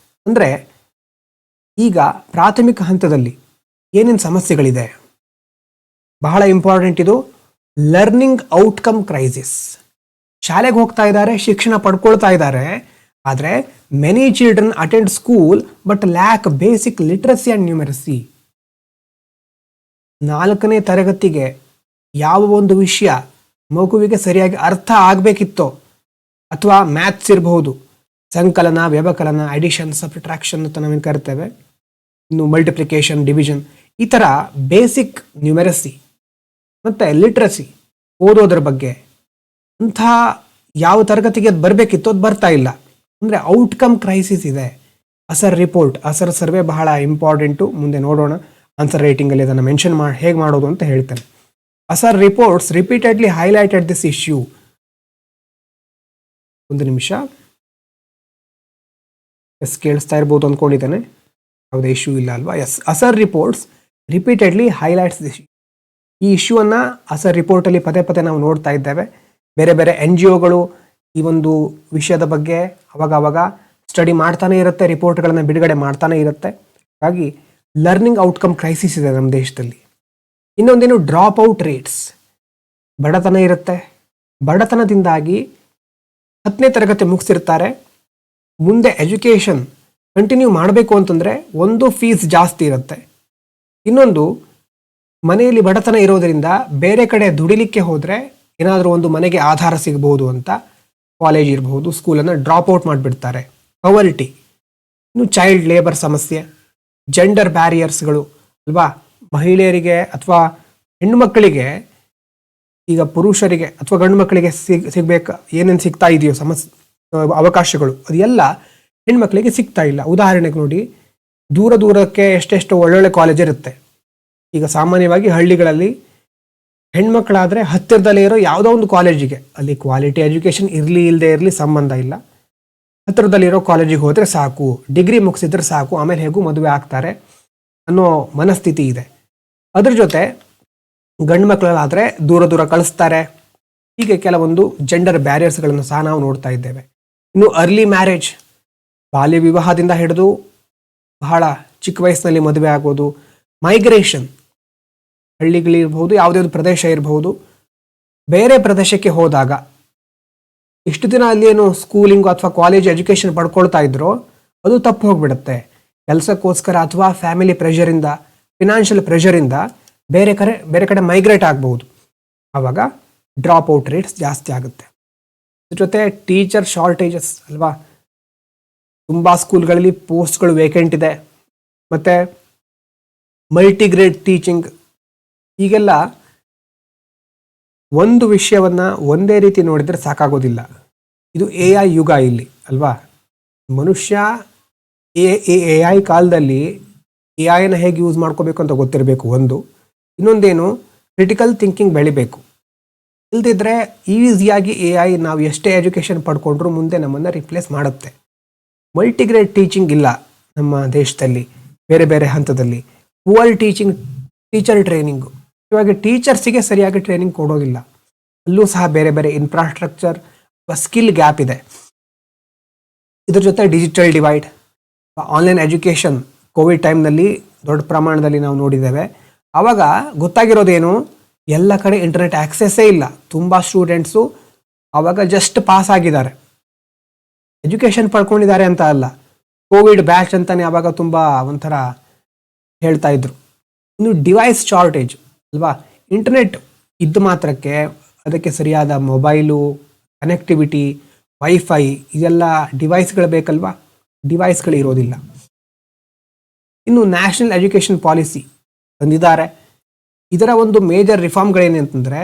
ಅಂದರೆ ಈಗ ಪ್ರಾಥಮಿಕ ಹಂತದಲ್ಲಿ ಏನೇನು ಸಮಸ್ಯೆಗಳಿದೆ, ಬಹಳ ಇಂಪಾರ್ಟೆಂಟ್ ಇದು. ಲರ್ನಿಂಗ್ ಔಟ್ಕಮ್ ಕ್ರೈಸಿಸ್, ಶಾಲೆಗೆ ಹೋಗ್ತಾ ಇದ್ದಾರೆ, ಶಿಕ್ಷಣ ಪಡ್ಕೊಳ್ತಾ ಇದ್ದಾರೆ, ಆದರೆ many children attend school but lac basic literacy and numeracy. 4ನೇ ತರಗತಿಗೆ ಯಾವ ಒಂದು ವಿಷಯ ಮಗುವಿಗೆ ಸರಿಯಾಗಿ ಅರ್ಥ ಆಗಬೇಕಿತ್ತೋ, ಅಥವಾ ಮ್ಯಾಥ್ಸ್ ಇರಬಹುದು, ಸಂಕಲನ, ವ್ಯವಕಲನ, ಅಡಿಷನ್, ಸಬ್ಟ್ರಾಕ್ಷನ್ ಅಂತ ನಾವೇನು ಕರಿತೇವೆ, ಇನ್ನು ಮಲ್ಟಿಪ್ಲಿಕೇಶನ್, ಡಿವಿಷನ್, ಈ ಥರ ಬೇಸಿಕ್ ನ್ಯೂಮೆರಸಿ ಮತ್ತು ಲಿಟ್ರಸಿ ಓದೋದ್ರ ಬಗ್ಗೆ ಅಂಥ ಯಾವ ತರಗತಿಗೆ ಅದು ಬರಬೇಕಿತ್ತು ಅದು ಬರ್ತಾ ಇಲ್ಲ. ಅಂದರೆ ಔಟ್ಕಮ್ ಕ್ರೈಸಿಸ್ ಇದೆ. ಅಸರ್ ರಿಪೋರ್ಟ್, ಅಸರ್ ಸರ್ವೆ ಬಹಳ ಇಂಪಾರ್ಟೆಂಟು. ಮುಂದೆ ನೋಡೋಣ ಆನ್ಸರ್ ರೈಟಿಂಗಲ್ಲಿ ಅದನ್ನು ಮೆನ್ಷನ್ ಹೇಗೆ ಮಾಡೋದು ಅಂತ ಹೇಳ್ತೇನೆ. ASER reports repeatedly highlighted this issue. ಒಂದು ನಿಮಿಷ, ಎಸ್ ಕೇಳಿಸ್ತಾ ಇರ್ಬೋದು ಅಂದ್ಕೊಂಡಿದ್ದೇನೆ, ಯಾವುದೇ ಇಶ್ಯೂ ಇಲ್ಲ ಅಲ್ವಾ? Yes, ASER reports repeatedly highlights this. ಈ ಇಶ್ಯೂವನ್ನು ಅಸರ್ ರಿಪೋರ್ಟಲ್ಲಿ ಪದೇ ಪದೇ ನಾವು ನೋಡ್ತಾ ಇದ್ದೇವೆ. ಬೇರೆ ಬೇರೆ NGOಗಳು ಈ ಒಂದು ವಿಷಯದ ಬಗ್ಗೆ ಅವಾಗ ಸ್ಟಡಿ ಮಾಡ್ತಾನೆ ಇರುತ್ತೆ, ರಿಪೋರ್ಟ್ಗಳನ್ನು ಬಿಡುಗಡೆ ಮಾಡ್ತಾನೆ ಇರುತ್ತೆ. ಹಾಗಾಗಿ ಲರ್ನಿಂಗ್ ಔಟ್ಕಮ್ ಕ್ರೈಸಿಸ್ ಇದೆ ನಮ್ಮ ದೇಶದಲ್ಲಿ. ಇನ್ನೊಂದೇನು, ಡ್ರಾಪ್ ಔಟ್ ರೇಟ್ಸ್. ಬಡತನ ಇರುತ್ತೆ, ಬಡತನದಿಂದಾಗಿ 10ನೇ ತರಗತಿ ಮುಗಿಸಿರ್ತಾರೆ, ಮುಂದೆ ಎಜುಕೇಷನ್ ಕಂಟಿನ್ಯೂ ಮಾಡಬೇಕು ಅಂತಂದರೆ ಒಂದು ಫೀಸ್ ಜಾಸ್ತಿ ಇರುತ್ತೆ, ಇನ್ನೊಂದು ಮನೆಯಲ್ಲಿ ಬಡತನ ಇರೋದರಿಂದ ಬೇರೆ ಕಡೆ ದುಡಿಲಿಕ್ಕೆ ಹೋದರೆ ಏನಾದರೂ ಒಂದು ಮನೆಗೆ ಆಧಾರ ಸಿಗಬಹುದು ಅಂತ ಕಾಲೇಜ್ ಇರಬಹುದು, ಸ್ಕೂಲನ್ನು ಡ್ರಾಪ್ ಔಟ್ ಮಾಡಿಬಿಡ್ತಾರೆ. ಪವರ್ಟಿ, ಇನ್ನು ಚೈಲ್ಡ್ ಲೇಬರ್ ಸಮಸ್ಯೆ, ಜೆಂಡರ್ ಬ್ಯಾರಿಯರ್ಸ್ಗಳು ಅಲ್ವಾ? ಮಹಿಳೆಯರಿಗೆ ಅಥವಾ ಹೆಣ್ಣು ಮಕ್ಕಳಿಗೆ, ಈಗ ಪುರುಷರಿಗೆ ಅಥವಾ ಗಂಡು ಮಕ್ಕಳಿಗೆ ಸಿಗಬೇಕು ಏನೇನು ಸಿಗ್ತಾ ಇದೆಯೋ ಅವಕಾಶಗಳು, ಅದು ಎಲ್ಲ ಹೆಣ್ಮಕ್ಳಿಗೆ ಸಿಗ್ತಾ ಇಲ್ಲ. ಉದಾಹರಣೆಗೆ ನೋಡಿ, ದೂರಕ್ಕೆ ಎಷ್ಟೆಷ್ಟು ಒಳ್ಳೊಳ್ಳೆ ಕಾಲೇಜ್ ಇರುತ್ತೆ. ಈಗ ಸಾಮಾನ್ಯವಾಗಿ ಹಳ್ಳಿಗಳಲ್ಲಿ ಹೆಣ್ಮಕ್ಳಾದರೆ ಹತ್ತಿರದಲ್ಲೇ ಇರೋ ಯಾವುದೋ ಒಂದು ಕಾಲೇಜಿಗೆ, ಅಲ್ಲಿ ಕ್ವಾಲಿಟಿ ಎಜುಕೇಷನ್ ಇರಲಿ ಇಲ್ಲದೆ ಇರಲಿ ಸಂಬಂಧ ಇಲ್ಲ, ಹತ್ತಿರದಲ್ಲಿರೋ ಕಾಲೇಜಿಗೆ ಹೋದರೆ ಸಾಕು, ಡಿಗ್ರಿ ಮುಗಿಸಿದ್ರೆ ಸಾಕು, ಆಮೇಲೆ ಹೇಗೂ ಮದುವೆ ಆಗ್ತಾರೆ ಅನ್ನೋ ಮನಸ್ಥಿತಿ ಇದೆ. ಅದ್ರ ಜೊತೆ ಗಂಡು ಮಕ್ಕಳಲ್ಲಾದರೆ ದೂರ ಕಳಿಸ್ತಾರೆ. ಹೀಗೆ ಕೆಲವೊಂದು ಜೆಂಡರ್ ಬ್ಯಾರಿಯರ್ಸ್ಗಳನ್ನು ಸಹ ನಾವು ನೋಡ್ತಾ ಇದ್ದೇವೆ. ಇನ್ನು ಅರ್ಲಿ ಮ್ಯಾರೇಜ್, ಬಾಲ್ಯ ವಿವಾಹದಿಂದ ಹಿಡಿದು ಬಹಳ ಚಿಕ್ಕ ವಯಸ್ಸಿನಲ್ಲಿ ಮದುವೆ ಆಗೋದು. ಮೈಗ್ರೇಷನ್, ಹಳ್ಳಿಗಳಿರ್ಬೋದು, ಯಾವುದೇ ಒಂದು ಪ್ರದೇಶ ಇರಬಹುದು, ಬೇರೆ ಪ್ರದೇಶಕ್ಕೆ ಹೋದಾಗ ಇಷ್ಟು ದಿನ ಅಲ್ಲಿ ಏನು ಸ್ಕೂಲಿಂಗು ಅಥವಾ ಕಾಲೇಜ್ ಎಜುಕೇಷನ್ ಪಡ್ಕೊಳ್ತಾ ಇದ್ರೋ ಅದು ತಪ್ಪು ಹೋಗ್ಬಿಡುತ್ತೆ. ಕೆಲಸಕ್ಕೋಸ್ಕರ ಅಥವಾ ಫ್ಯಾಮಿಲಿ ಪ್ರೆಷರಿಂದ, ಫಿನಾನ್ಷಿಯಲ್ ಪ್ರೆಷರಿಂದ ಬೇರೆ ಕಡೆ ಮೈಗ್ರೇಟ್ ಆಗ್ಬೋದು. ಆವಾಗ ಡ್ರಾಪ್ ಔಟ್ ರೇಟ್ಸ್ ಜಾಸ್ತಿ ಆಗುತ್ತೆ. ಜೊತೆ ಟೀಚರ್ ಶಾರ್ಟೇಜಸ್ ಅಲ್ವಾ? ತುಂಬ ಸ್ಕೂಲ್ಗಳಲ್ಲಿ ಪೋಸ್ಟ್ಗಳು ವೇಕೆಂಟ್ ಇದೆ. ಮತ್ತು ಮಲ್ಟಿಗ್ರೇಡ್ ಟೀಚಿಂಗ್, ಹೀಗೆಲ್ಲ ಒಂದು ವಿಷಯವನ್ನು ಒಂದೇ ರೀತಿ ನೋಡಿದರೆ ಸಾಕಾಗೋದಿಲ್ಲ. ಇದು AI ಯುಗ ಇಲ್ಲಿ ಅಲ್ವಾ? ಮನುಷ್ಯ AI ಕಾಲದಲ್ಲಿ AIನ ಹೇಗೆ ಯೂಸ್ ಮಾಡ್ಕೋಬೇಕು ಅಂತ ಗೊತ್ತಿರಬೇಕು ಒಂದು. ಇನ್ನೊಂದೇನು, ಕ್ರಿಟಿಕಲ್ ಥಿಂಕಿಂಗ್ ಬೆಳಿಬೇಕು. ಇಲ್ದಿದ್ರೆ ಈಸಿಯಾಗಿ AI ನಾವು ಎಷ್ಟೇ ಎಜುಕೇಷನ್ ಪಡ್ಕೊಂಡ್ರೂ ಮುಂದೆ ನಮ್ಮನ್ನು ರಿಪ್ಲೇಸ್ ಮಾಡುತ್ತೆ. ಮಲ್ಟಿಗ್ರೇಡ್ ಟೀಚಿಂಗ್ ಇಲ್ಲ ನಮ್ಮ ದೇಶದಲ್ಲಿ, ಬೇರೆ ಹಂತದಲ್ಲಿ. ಪುವರ್ ಟೀಚರ್ ಟ್ರೈನಿಂಗು, ಇವಾಗ ಟೀಚರ್ಸಿಗೆ ಸರಿಯಾಗಿ ಟ್ರೈನಿಂಗ್ ಕೊಡೋದಿಲ್ಲ. ಅಲ್ಲೂ ಸಹ ಬೇರೆ ಇನ್ಫ್ರಾಸ್ಟ್ರಕ್ಚರ್ ಸ್ಕಿಲ್ ಗ್ಯಾಪ್ ಇದೆ. ಇದ್ರ ಜೊತೆ digital divide, online education Covid ಟೈಮ್ನಲ್ಲಿ ದೊಡ್ಡ ಪ್ರಮಾಣದಲ್ಲಿ ನಾವು ನೋಡಿದ್ದೇವೆ. ಆವಾಗ ಗೊತ್ತಾಗಿರೋದೇನು, ಎಲ್ಲ ಕಡೆ ಇಂಟರ್ನೆಟ್ ಆಕ್ಸೆಸ್ಸೇ ಇಲ್ಲ. ತುಂಬ ಸ್ಟೂಡೆಂಟ್ಸು ಆವಾಗ ಜಸ್ಟ್ ಪಾಸ್ ಆಗಿದ್ದಾರೆ, ಎಜುಕೇಷನ್ ಪಡ್ಕೊಂಡಿದ್ದಾರೆ ಅಂತ ಅಲ್ಲ, ಕೋವಿಡ್ ಬ್ಯಾಚ್ ಅಂತಾನೆ ಆವಾಗ ತುಂಬ ಒಂಥರ ಹೇಳ್ತಾ ಇದ್ರು. ಇನ್ನು ಡಿವೈಸ್ ಶಾರ್ಟೇಜ್ ಅಲ್ವಾ? ಇಂಟರ್ನೆಟ್ ಇದ್ದ ಮಾತ್ರಕ್ಕೆ ಅದಕ್ಕೆ ಸರಿಯಾದ ಮೊಬೈಲು, ಕನೆಕ್ಟಿವಿಟಿ, ವೈಫೈ, ಇದೆಲ್ಲ ಡಿವೈಸ್ಗಳು ಬೇಕಲ್ವಾ? ಡಿವೈಸ್ಗಳು ಇರೋದಿಲ್ಲ. ಇನ್ನು ನ್ಯಾಷನಲ್ ಎಜುಕೇಷನ್ ಪಾಲಿಸಿ ತಂದಿದ್ದಾರೆ. ಇದರ ಒಂದು ಮೇಜರ್ ರಿಫಾರ್ಮ್ಗಳೇನಂತಂದರೆ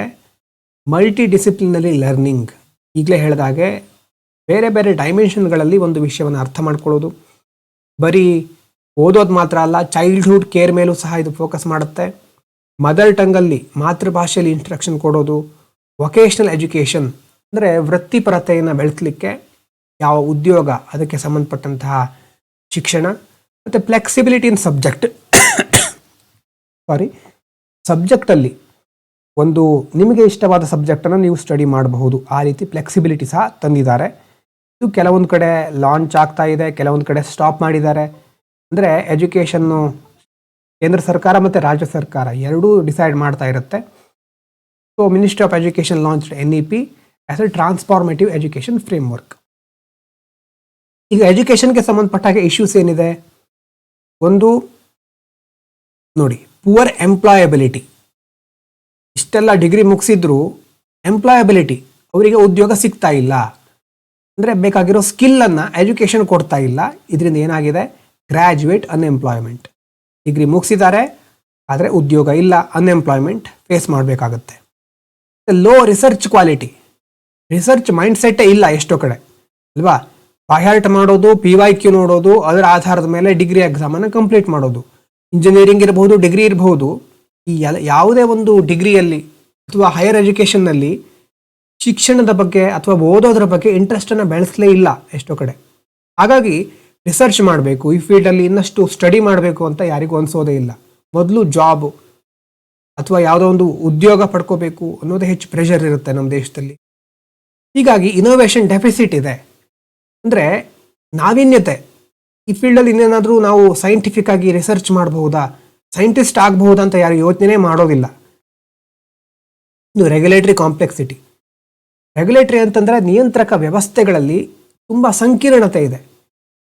ಮಲ್ಟಿ ಡಿಸಿಪ್ಲಿನರಿ ಲರ್ನಿಂಗ್. ಈಗಲೇ ಹೇಳಿದಾಗೆ ಬೇರೆ ಡೈಮೆನ್ಷನ್ಗಳಲ್ಲಿ ಒಂದು ವಿಷಯವನ್ನು ಅರ್ಥ ಮಾಡ್ಕೊಳ್ಳೋದು. ಬರೀ ಓದೋದು ಮಾತ್ರ ಅಲ್ಲ, ಚೈಲ್ಡ್ಹುಡ್ ಕೇರ್ ಮೇಲೂ ಸಹ ಇದು ಫೋಕಸ್ ಮಾಡುತ್ತೆ. ಮದರ್ ಟಂಗಲ್ಲಿ, ಮಾತೃಭಾಷೆಯಲ್ಲಿ ಇನ್ಸ್ಟ್ರಕ್ಷನ್ ಕೊಡೋದು. ವೊಕೇಶ್ನಲ್ ಎಜುಕೇಷನ್ ಅಂದರೆ ವೃತ್ತಿಪರತೆಯನ್ನು ಬೆಳೆಸಲಿಕ್ಕೆ ಯಾವ ಉದ್ಯೋಗ, ಅದಕ್ಕೆ ಸಂಬಂಧಪಟ್ಟಂತಹ ಶಿಕ್ಷಣ. ಮತ್ತು ಫ್ಲೆಕ್ಸಿಬಿಲಿಟಿ ಇನ್ ಸಬ್ಜೆಕ್ಟಲ್ಲಿ ಒಂದು ನಿಮಗೆ ಇಷ್ಟವಾದ ಸಬ್ಜೆಕ್ಟನ್ನು ನೀವು ಸ್ಟಡಿ ಮಾಡಬಹುದು. ಆ ರೀತಿ ಫ್ಲೆಕ್ಸಿಬಿಲಿಟಿ ಸಹ ತಂದಿದ್ದಾರೆ. ಇದು ಕೆಲವೊಂದು ಕಡೆ ಲಾಂಚ್ ಆಗ್ತಾ ಇದೆ, ಕೆಲವೊಂದು ಕಡೆ ಸ್ಟಾಪ್ ಮಾಡಿದ್ದಾರೆ. ಅಂದರೆ ಎಜುಕೇಷನ್ನು ಕೇಂದ್ರ ಸರ್ಕಾರ ಮತ್ತು ರಾಜ್ಯ ಸರ್ಕಾರ ಎರಡೂ ಡಿಸೈಡ್ ಮಾಡ್ತಾ ಇರುತ್ತೆ. So ministry of education launched NEP as A transformative education framework. ಈಗ ಎಜುಕೇಷನ್ಗೆ ಸಂಬಂಧಪಟ್ಟಾಗ ಇಶ್ಯೂಸ್ ಏನಿದೆ? ಒಂದು ನೋಡಿ, ಪುವರ್ ಎಂಪ್ಲಾಯಬಿಲಿಟಿ. ಇಷ್ಟೆಲ್ಲ ಡಿಗ್ರಿ ಮುಗಿಸಿದ್ರು ಎಂಪ್ಲಾಯಬಿಲಿಟಿ, ಅವರಿಗೆ ಉದ್ಯೋಗ ಸಿಗ್ತಾ ಇಲ್ಲ. ಅಂದರೆ ಬೇಕಾಗಿರೋ ಸ್ಕಿಲ್ಲನ್ನು ಎಜುಕೇಷನ್ ಕೊಡ್ತಾ ಇಲ್ಲ. ಇದರಿಂದ ಏನಾಗಿದೆ? Graduate unemployment. ಡಿಗ್ರಿ ಮುಗಿಸಿದ್ದಾರೆ, ಆದರೆ ಉದ್ಯೋಗ ಇಲ್ಲ, ಅನ್ಎಂಪ್ಲಾಯ್ಮೆಂಟ್ ಫೇಸ್ ಮಾಡಬೇಕಾಗತ್ತೆ. ಲೋ ರಿಸರ್ಚ್ ಕ್ವಾಲಿಟಿ, ರಿಸರ್ಚ್ ಮೈಂಡ್ಸೆಟ್ಟೇ ಇಲ್ಲ ಎಷ್ಟೋ ಕಡೆ ಅಲ್ವಾ. ಬಾಹ್ಯಾರ್ಟ್ ಮಾಡೋದು, PYQ ನೋಡೋದು, ಅದರ ಆಧಾರದ ಮೇಲೆ ಡಿಗ್ರಿ ಎಕ್ಸಾಮನ್ನು ಕಂಪ್ಲೀಟ್ ಮಾಡೋದು. ಇಂಜಿನಿಯರಿಂಗ್ ಇರಬಹುದು, ಡಿಗ್ರಿ ಇರಬಹುದು, ಈ ಯಾವುದೇ ಒಂದು ಡಿಗ್ರಿಯಲ್ಲಿ ಅಥವಾ ಹೈಯರ್ ಎಜುಕೇಷನ್ನಲ್ಲಿ ಶಿಕ್ಷಣದ ಬಗ್ಗೆ ಅಥವಾ ಓದೋದ್ರ ಬಗ್ಗೆ ಇಂಟ್ರೆಸ್ಟನ್ನು ಬೆಳೆಸಲೇ ಇಲ್ಲ ಎಷ್ಟೋ ಕಡೆ. ಹಾಗಾಗಿ ರಿಸರ್ಚ್ ಮಾಡಬೇಕು, ಈ ಫೀಲ್ಡಲ್ಲಿ ಇನ್ನಷ್ಟು ಸ್ಟಡಿ ಮಾಡಬೇಕು ಅಂತ ಯಾರಿಗೂ ಅನಿಸೋದೇ ಇಲ್ಲ. ಮೊದಲು ಜಾಬು ಅಥವಾ ಯಾವುದೋ ಒಂದು ಉದ್ಯೋಗ ಪಡ್ಕೋಬೇಕು ಅನ್ನೋದೇ ಹೆಚ್ಚು ಪ್ರೆಷರ್ ಇರುತ್ತೆ ನಮ್ಮ ದೇಶದಲ್ಲಿ. ಹೀಗಾಗಿ ಇನೋವೇಷನ್ ಡೆಫಿಸಿಟ್ ಇದೆ. ಅಂದರೆ ನಾವೀನ್ಯತೆ, ಈ ಫೀಲ್ಡಲ್ಲಿ ಇನ್ನೇನಾದರೂ ನಾವು ಸೈಂಟಿಫಿಕ್ ಆಗಿ ರಿಸರ್ಚ್ ಮಾಡಬಹುದಾ, ಸೈಂಟಿಸ್ಟ್ ಆಗಬಹುದಾ ಅಂತ ಯಾರು ಯೋಚನೆ ಮಾಡೋದಿಲ್ಲ. ಇನ್ನು ರೆಗ್ಯುಲೇಟರಿ ಕಾಂಪ್ಲೆಕ್ಸಿಟಿ, ರೆಗ್ಯುಲೇಟರಿ ಅಂತಂದರೆ ನಿಯಂತ್ರಕ ವ್ಯವಸ್ಥೆಗಳಲ್ಲಿ ತುಂಬ ಸಂಕೀರ್ಣತೆ ಇದೆ.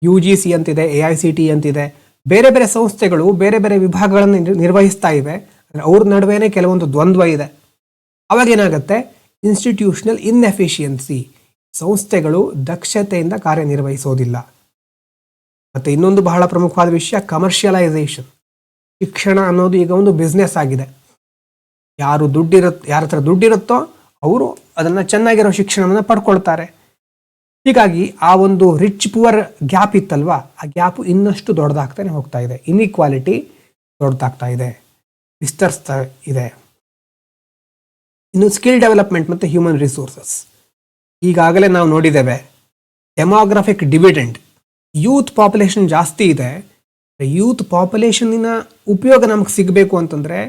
UGC ಅಂತಿದೆ, AICT ಅಂತಿದೆ, ಬೇರೆ ಬೇರೆ ಸಂಸ್ಥೆಗಳು ಬೇರೆ ಬೇರೆ ವಿಭಾಗಗಳನ್ನು ನಿರ್ವಹಿಸ್ತಾ ಇವೆ. ಅವ್ರ ನಡುವೆನೇ ಕೆಲವೊಂದು ದ್ವಂದ್ವ ಇದೆ. ಅವಾಗ ಏನಾಗುತ್ತೆ, ಇನ್ಸ್ಟಿಟ್ಯೂಷನಲ್ ಇನ್ಎಫಿಷಿಯನ್ಸಿ, ಸಂಸ್ಥೆಗಳು ದಕ್ಷತೆಯಿಂದ ಕಾರ್ಯನಿರ್ವಹಿಸೋದಿಲ್ಲ. ಮತ್ತು ಇನ್ನೊಂದು ಬಹಳ ಪ್ರಮುಖವಾದ ವಿಷಯ ಕಮರ್ಷಿಯಲೈಸೇಷನ್. ಶಿಕ್ಷಣ ಅನ್ನೋದು ಈಗ ಒಂದು ಬಿಸ್ನೆಸ್ ಆಗಿದೆ. ಯಾರ ಹತ್ರ ದುಡ್ಡಿರುತ್ತೋ ಅವರು ಅದನ್ನು ಚೆನ್ನಾಗಿರೋ ಶಿಕ್ಷಣವನ್ನು ಪಡ್ಕೊಳ್ತಾರೆ. ಹೀಗಾಗಿ ಆ ಒಂದು ರಿಚ್ ಪುವರ್ ಗ್ಯಾಪ್ ಇತ್ತಲ್ವಾ, ಆ ಗ್ಯಾಪು ಇನ್ನಷ್ಟು ದೊಡ್ಡದಾಗ್ತಾನೆ ಹೋಗ್ತಾ ಇದೆ. ಇನ್ಇಕ್ವಾಲಿಟಿ ದೊಡ್ಡದಾಗ್ತಾ ಇದೆ, ವಿಸ್ತರಿಸ್ತಾ ಇದೆ. ಇನ್ನು ಸ್ಕಿಲ್ ಡೆವಲಪ್ಮೆಂಟ್ ಮತ್ತು ಹ್ಯೂಮನ್ ರಿಸೋರ್ಸಸ್, ಈಗಾಗಲೇ ನಾವು ನೋಡಿದ್ದೇವೆ ಡೆಮೋಗ್ರಾಫಿಕ್ ಡಿವಿಡೆಂಡ್. ಯೂತ್ ಪಾಪ್ಯುಲೇಷನ್ ಜಾಸ್ತಿ ಇದೆ. ಯೂತ್ ಪಾಪ್ಯುಲೇಷನ್ನಿನ ಉಪಯೋಗ ನಮಗೆ ಸಿಗಬೇಕು ಅಂತಂದರೆ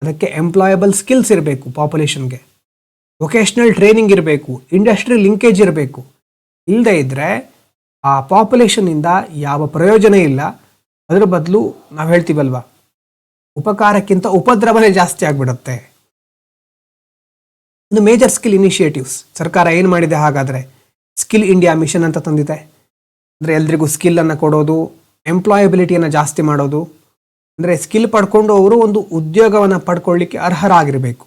ಅದಕ್ಕೆ ಎಂಪ್ಲಾಯಬಲ್ ಸ್ಕಿಲ್ಸ್ ಇರಬೇಕು, ಪಾಪ್ಯುಲೇಷನ್ಗೆ ವೊಕೇಶ್ನಲ್ ಟ್ರೈನಿಂಗ್ ಇರಬೇಕು, ಇಂಡಸ್ಟ್ರಿ ಲಿಂಕೇಜ್ ಇರಬೇಕು. ಇಲ್ಲದೆ ಇದ್ದರೆ ಆ ಪಾಪ್ಯುಲೇಷನ್ನಿಂದ ಯಾವ ಪ್ರಯೋಜನ ಇಲ್ಲ. ಅದರ ಬದಲು ನಾವು ಹೇಳ್ತೀವಲ್ವ, ಉಪಕಾರಕ್ಕಿಂತ ಉಪದ್ರವನೇ ಜಾಸ್ತಿ ಆಗಿಬಿಡುತ್ತೆ. ಇನ್ನು ಮೇಜರ್ ಸ್ಕಿಲ್ ಇನಿಷಿಯೇಟಿವ್ಸ್ ಸರ್ಕಾರ ಏನು ಮಾಡಿದೆ ಹಾಗಾದರೆ, ಸ್ಕಿಲ್ ಇಂಡಿಯಾ ಮಿಷನ್ ಅಂತ ತಂದಿದೆ. ಅಂದರೆ ಎಲ್ರಿಗೂ ಸ್ಕಿಲ್ಲನ್ನು ಕೊಡೋದು, ಎಂಪ್ಲಾಯಬಿಲಿಟಿಯನ್ನು ಜಾಸ್ತಿ ಮಾಡೋದು. ಅಂದರೆ ಸ್ಕಿಲ್ ಪಡ್ಕೊಂಡು ಅವರು ಒಂದು ಉದ್ಯೋಗವನ್ನು ಪಡ್ಕೊಳ್ಳಿಕ್ಕೆ ಅರ್ಹರಾಗಿರಬೇಕು.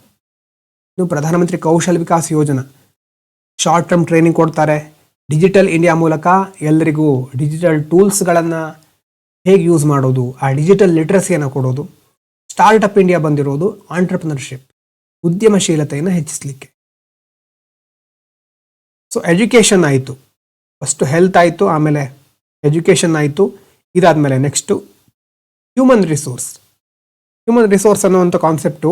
ಇನ್ನು ಪ್ರಧಾನಮಂತ್ರಿ Kaushal Vikas Yojana, short term training ಕೊಡ್ತಾರೆ. ಡಿಜಿಟಲ್ ಇಂಡಿಯಾ ಮೂಲಕ ಎಲ್ಲರಿಗೂ ಡಿಜಿಟಲ್ ಟೂಲ್ಸ್ಗಳನ್ನು ಹೇಗೆ ಯೂಸ್ ಮಾಡೋದು, ಆ ಡಿಜಿಟಲ್ ಲಿಟ್ರಸಿಯನ್ನು ಕೊಡೋದು. ಸ್ಟಾರ್ಟಪ್ ಇಂಡಿಯಾ ಬಂದಿರೋದು ಆಂಟ್ರಪ್ರಿನರ್ಶಿಪ್, ಉದ್ಯಮಶೀಲತೆಯನ್ನು ಹೆಚ್ಚಿಸಲಿಕ್ಕೆ. ಸೊ ಎಜುಕೇಷನ್ ಆಯಿತು, ಫಸ್ಟು ಹೆಲ್ತ್ ಆಯಿತು, ಆಮೇಲೆ ಎಜುಕೇಷನ್ ಆಯಿತು. ಇದಾದಮೇಲೆ next human resource. Human resource ಅನ್ನೋವಂಥ ಕಾನ್ಸೆಪ್ಟು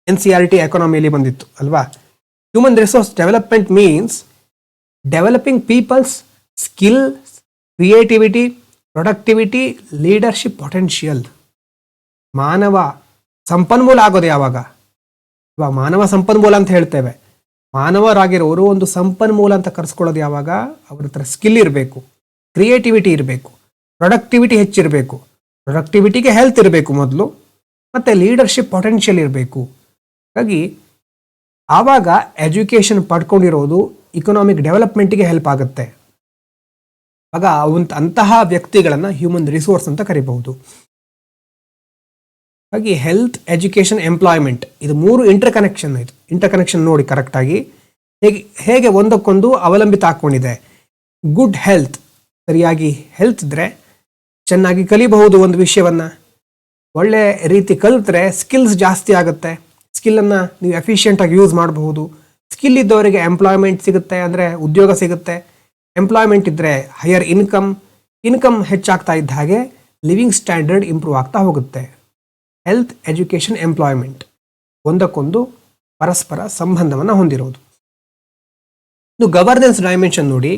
NCERT ಎಕಾನಮಿಯಲ್ಲಿ ಬಂದಿತ್ತು ಅಲ್ವಾ. Human resource development means developing people's skills, creativity, productivity, leadership potential. ಮಾನವ ಸಂಪನ್ಮೂಲ ಆಗೋದು ಯಾವಾಗ, ಇವಾಗ ಮಾನವ ಸಂಪನ್ಮೂಲ ಅಂತ ಹೇಳ್ತೇವೆ. ಮಾನವರಾಗಿರೋರು ಒಂದು ಸಂಪನ್ಮೂಲ ಅಂತ ಕರೆಸ್ಕೊಳ್ಳೋದು ಯಾವಾಗ, ಅವ್ರ ಹತ್ರ ಸ್ಕಿಲ್ ಇರಬೇಕು, ಕ್ರಿಯೇಟಿವಿಟಿ ಇರಬೇಕು, ಪ್ರೊಡಕ್ಟಿವಿಟಿ ಹೆಚ್ಚಿರಬೇಕು. ಪ್ರೊಡಕ್ಟಿವಿಟಿಗೆ ಹೆಲ್ತ್ ಇರಬೇಕು ಮೊದಲು, ಮತ್ತು ಲೀಡರ್ಶಿಪ್ ಪೊಟೆನ್ಷಿಯಲ್ ಇರಬೇಕು. ಹಾಗಾಗಿ ಆವಾಗ ಎಜುಕೇಷನ್ ಪಡ್ಕೊಂಡಿರೋದು ಇಕನಾಮಿಕ್ ಡೆವಲಪ್ಮೆಂಟಿಗೆ ಹೆಲ್ಪ್ ಆಗುತ್ತೆ. ಆಗ ಅಂತಹ ವ್ಯಕ್ತಿಗಳನ್ನು ಹ್ಯೂಮನ್ ರಿಸೋರ್ಸ್ ಅಂತ ಕರಿಬಹುದು. ಹಾಗೆ ಹೆಲ್ತ್, ಎಜುಕೇಷನ್, ಎಂಪ್ಲಾಯ್ಮೆಂಟ್, ಇದು ಮೂರು ಇಂಟರ್ ಕನೆಕ್ಷನ್ ನೋಡಿ ಕರೆಕ್ಟಾಗಿ ಹೇಗೆ ಒಂದಕ್ಕೊಂದು ಅವಲಂಬಿತ ಹಾಕ್ಕೊಂಡಿದೆ. ಗುಡ್ ಹೆಲ್ತ್, ಸರಿಯಾಗಿ ಹೆಲ್ತ್ ಇದ್ದರೆ ಚೆನ್ನಾಗಿ ಕಲಿಬಹುದು ಒಂದು ವಿಷಯವನ್ನು. ಒಳ್ಳೆ ರೀತಿ ಕಲಿತ್ರೆ ಸ್ಕಿಲ್ಸ್ ಜಾಸ್ತಿ ಆಗುತ್ತೆ. ಸ್ಕಿಲ್ಲನ್ನು ನೀವು ಎಫಿಷಿಯೆಂಟಾಗಿ ಯೂಸ್ ಮಾಡಬಹುದು. ಸ್ಕಿಲ್ ಇದ್ದವರಿಗೆ ಎಂಪ್ಲಾಯ್ಮೆಂಟ್ ಸಿಗುತ್ತೆ, ಅಂದರೆ ಉದ್ಯೋಗ ಸಿಗುತ್ತೆ. ಎಂಪ್ಲಾಯ್ಮೆಂಟ್ ಇದ್ದರೆ ಹೈಯರ್ ಇನ್ಕಮ್ ಹೆಚ್ಚಾಗ್ತಾ ಇದ್ದ ಹಾಗೆ ಲಿವಿಂಗ್ ಸ್ಟ್ಯಾಂಡರ್ಡ್ ಇಂಪ್ರೂವ್ ಆಗ್ತಾ ಹೋಗುತ್ತೆ. ಹೆಲ್ತ್, ಎಜುಕೇಷನ್, ಎಂಪ್ಲಾಯ್ಮೆಂಟ್ ಒಂದಕ್ಕೊಂದು ಪರಸ್ಪರ ಸಂಬಂಧವನ್ನು ಹೊಂದಿರೋದು. ಇನ್ನು ಗವರ್ನೆನ್ಸ್ ಡೈಮೆನ್ಷನ್ ನೋಡಿ,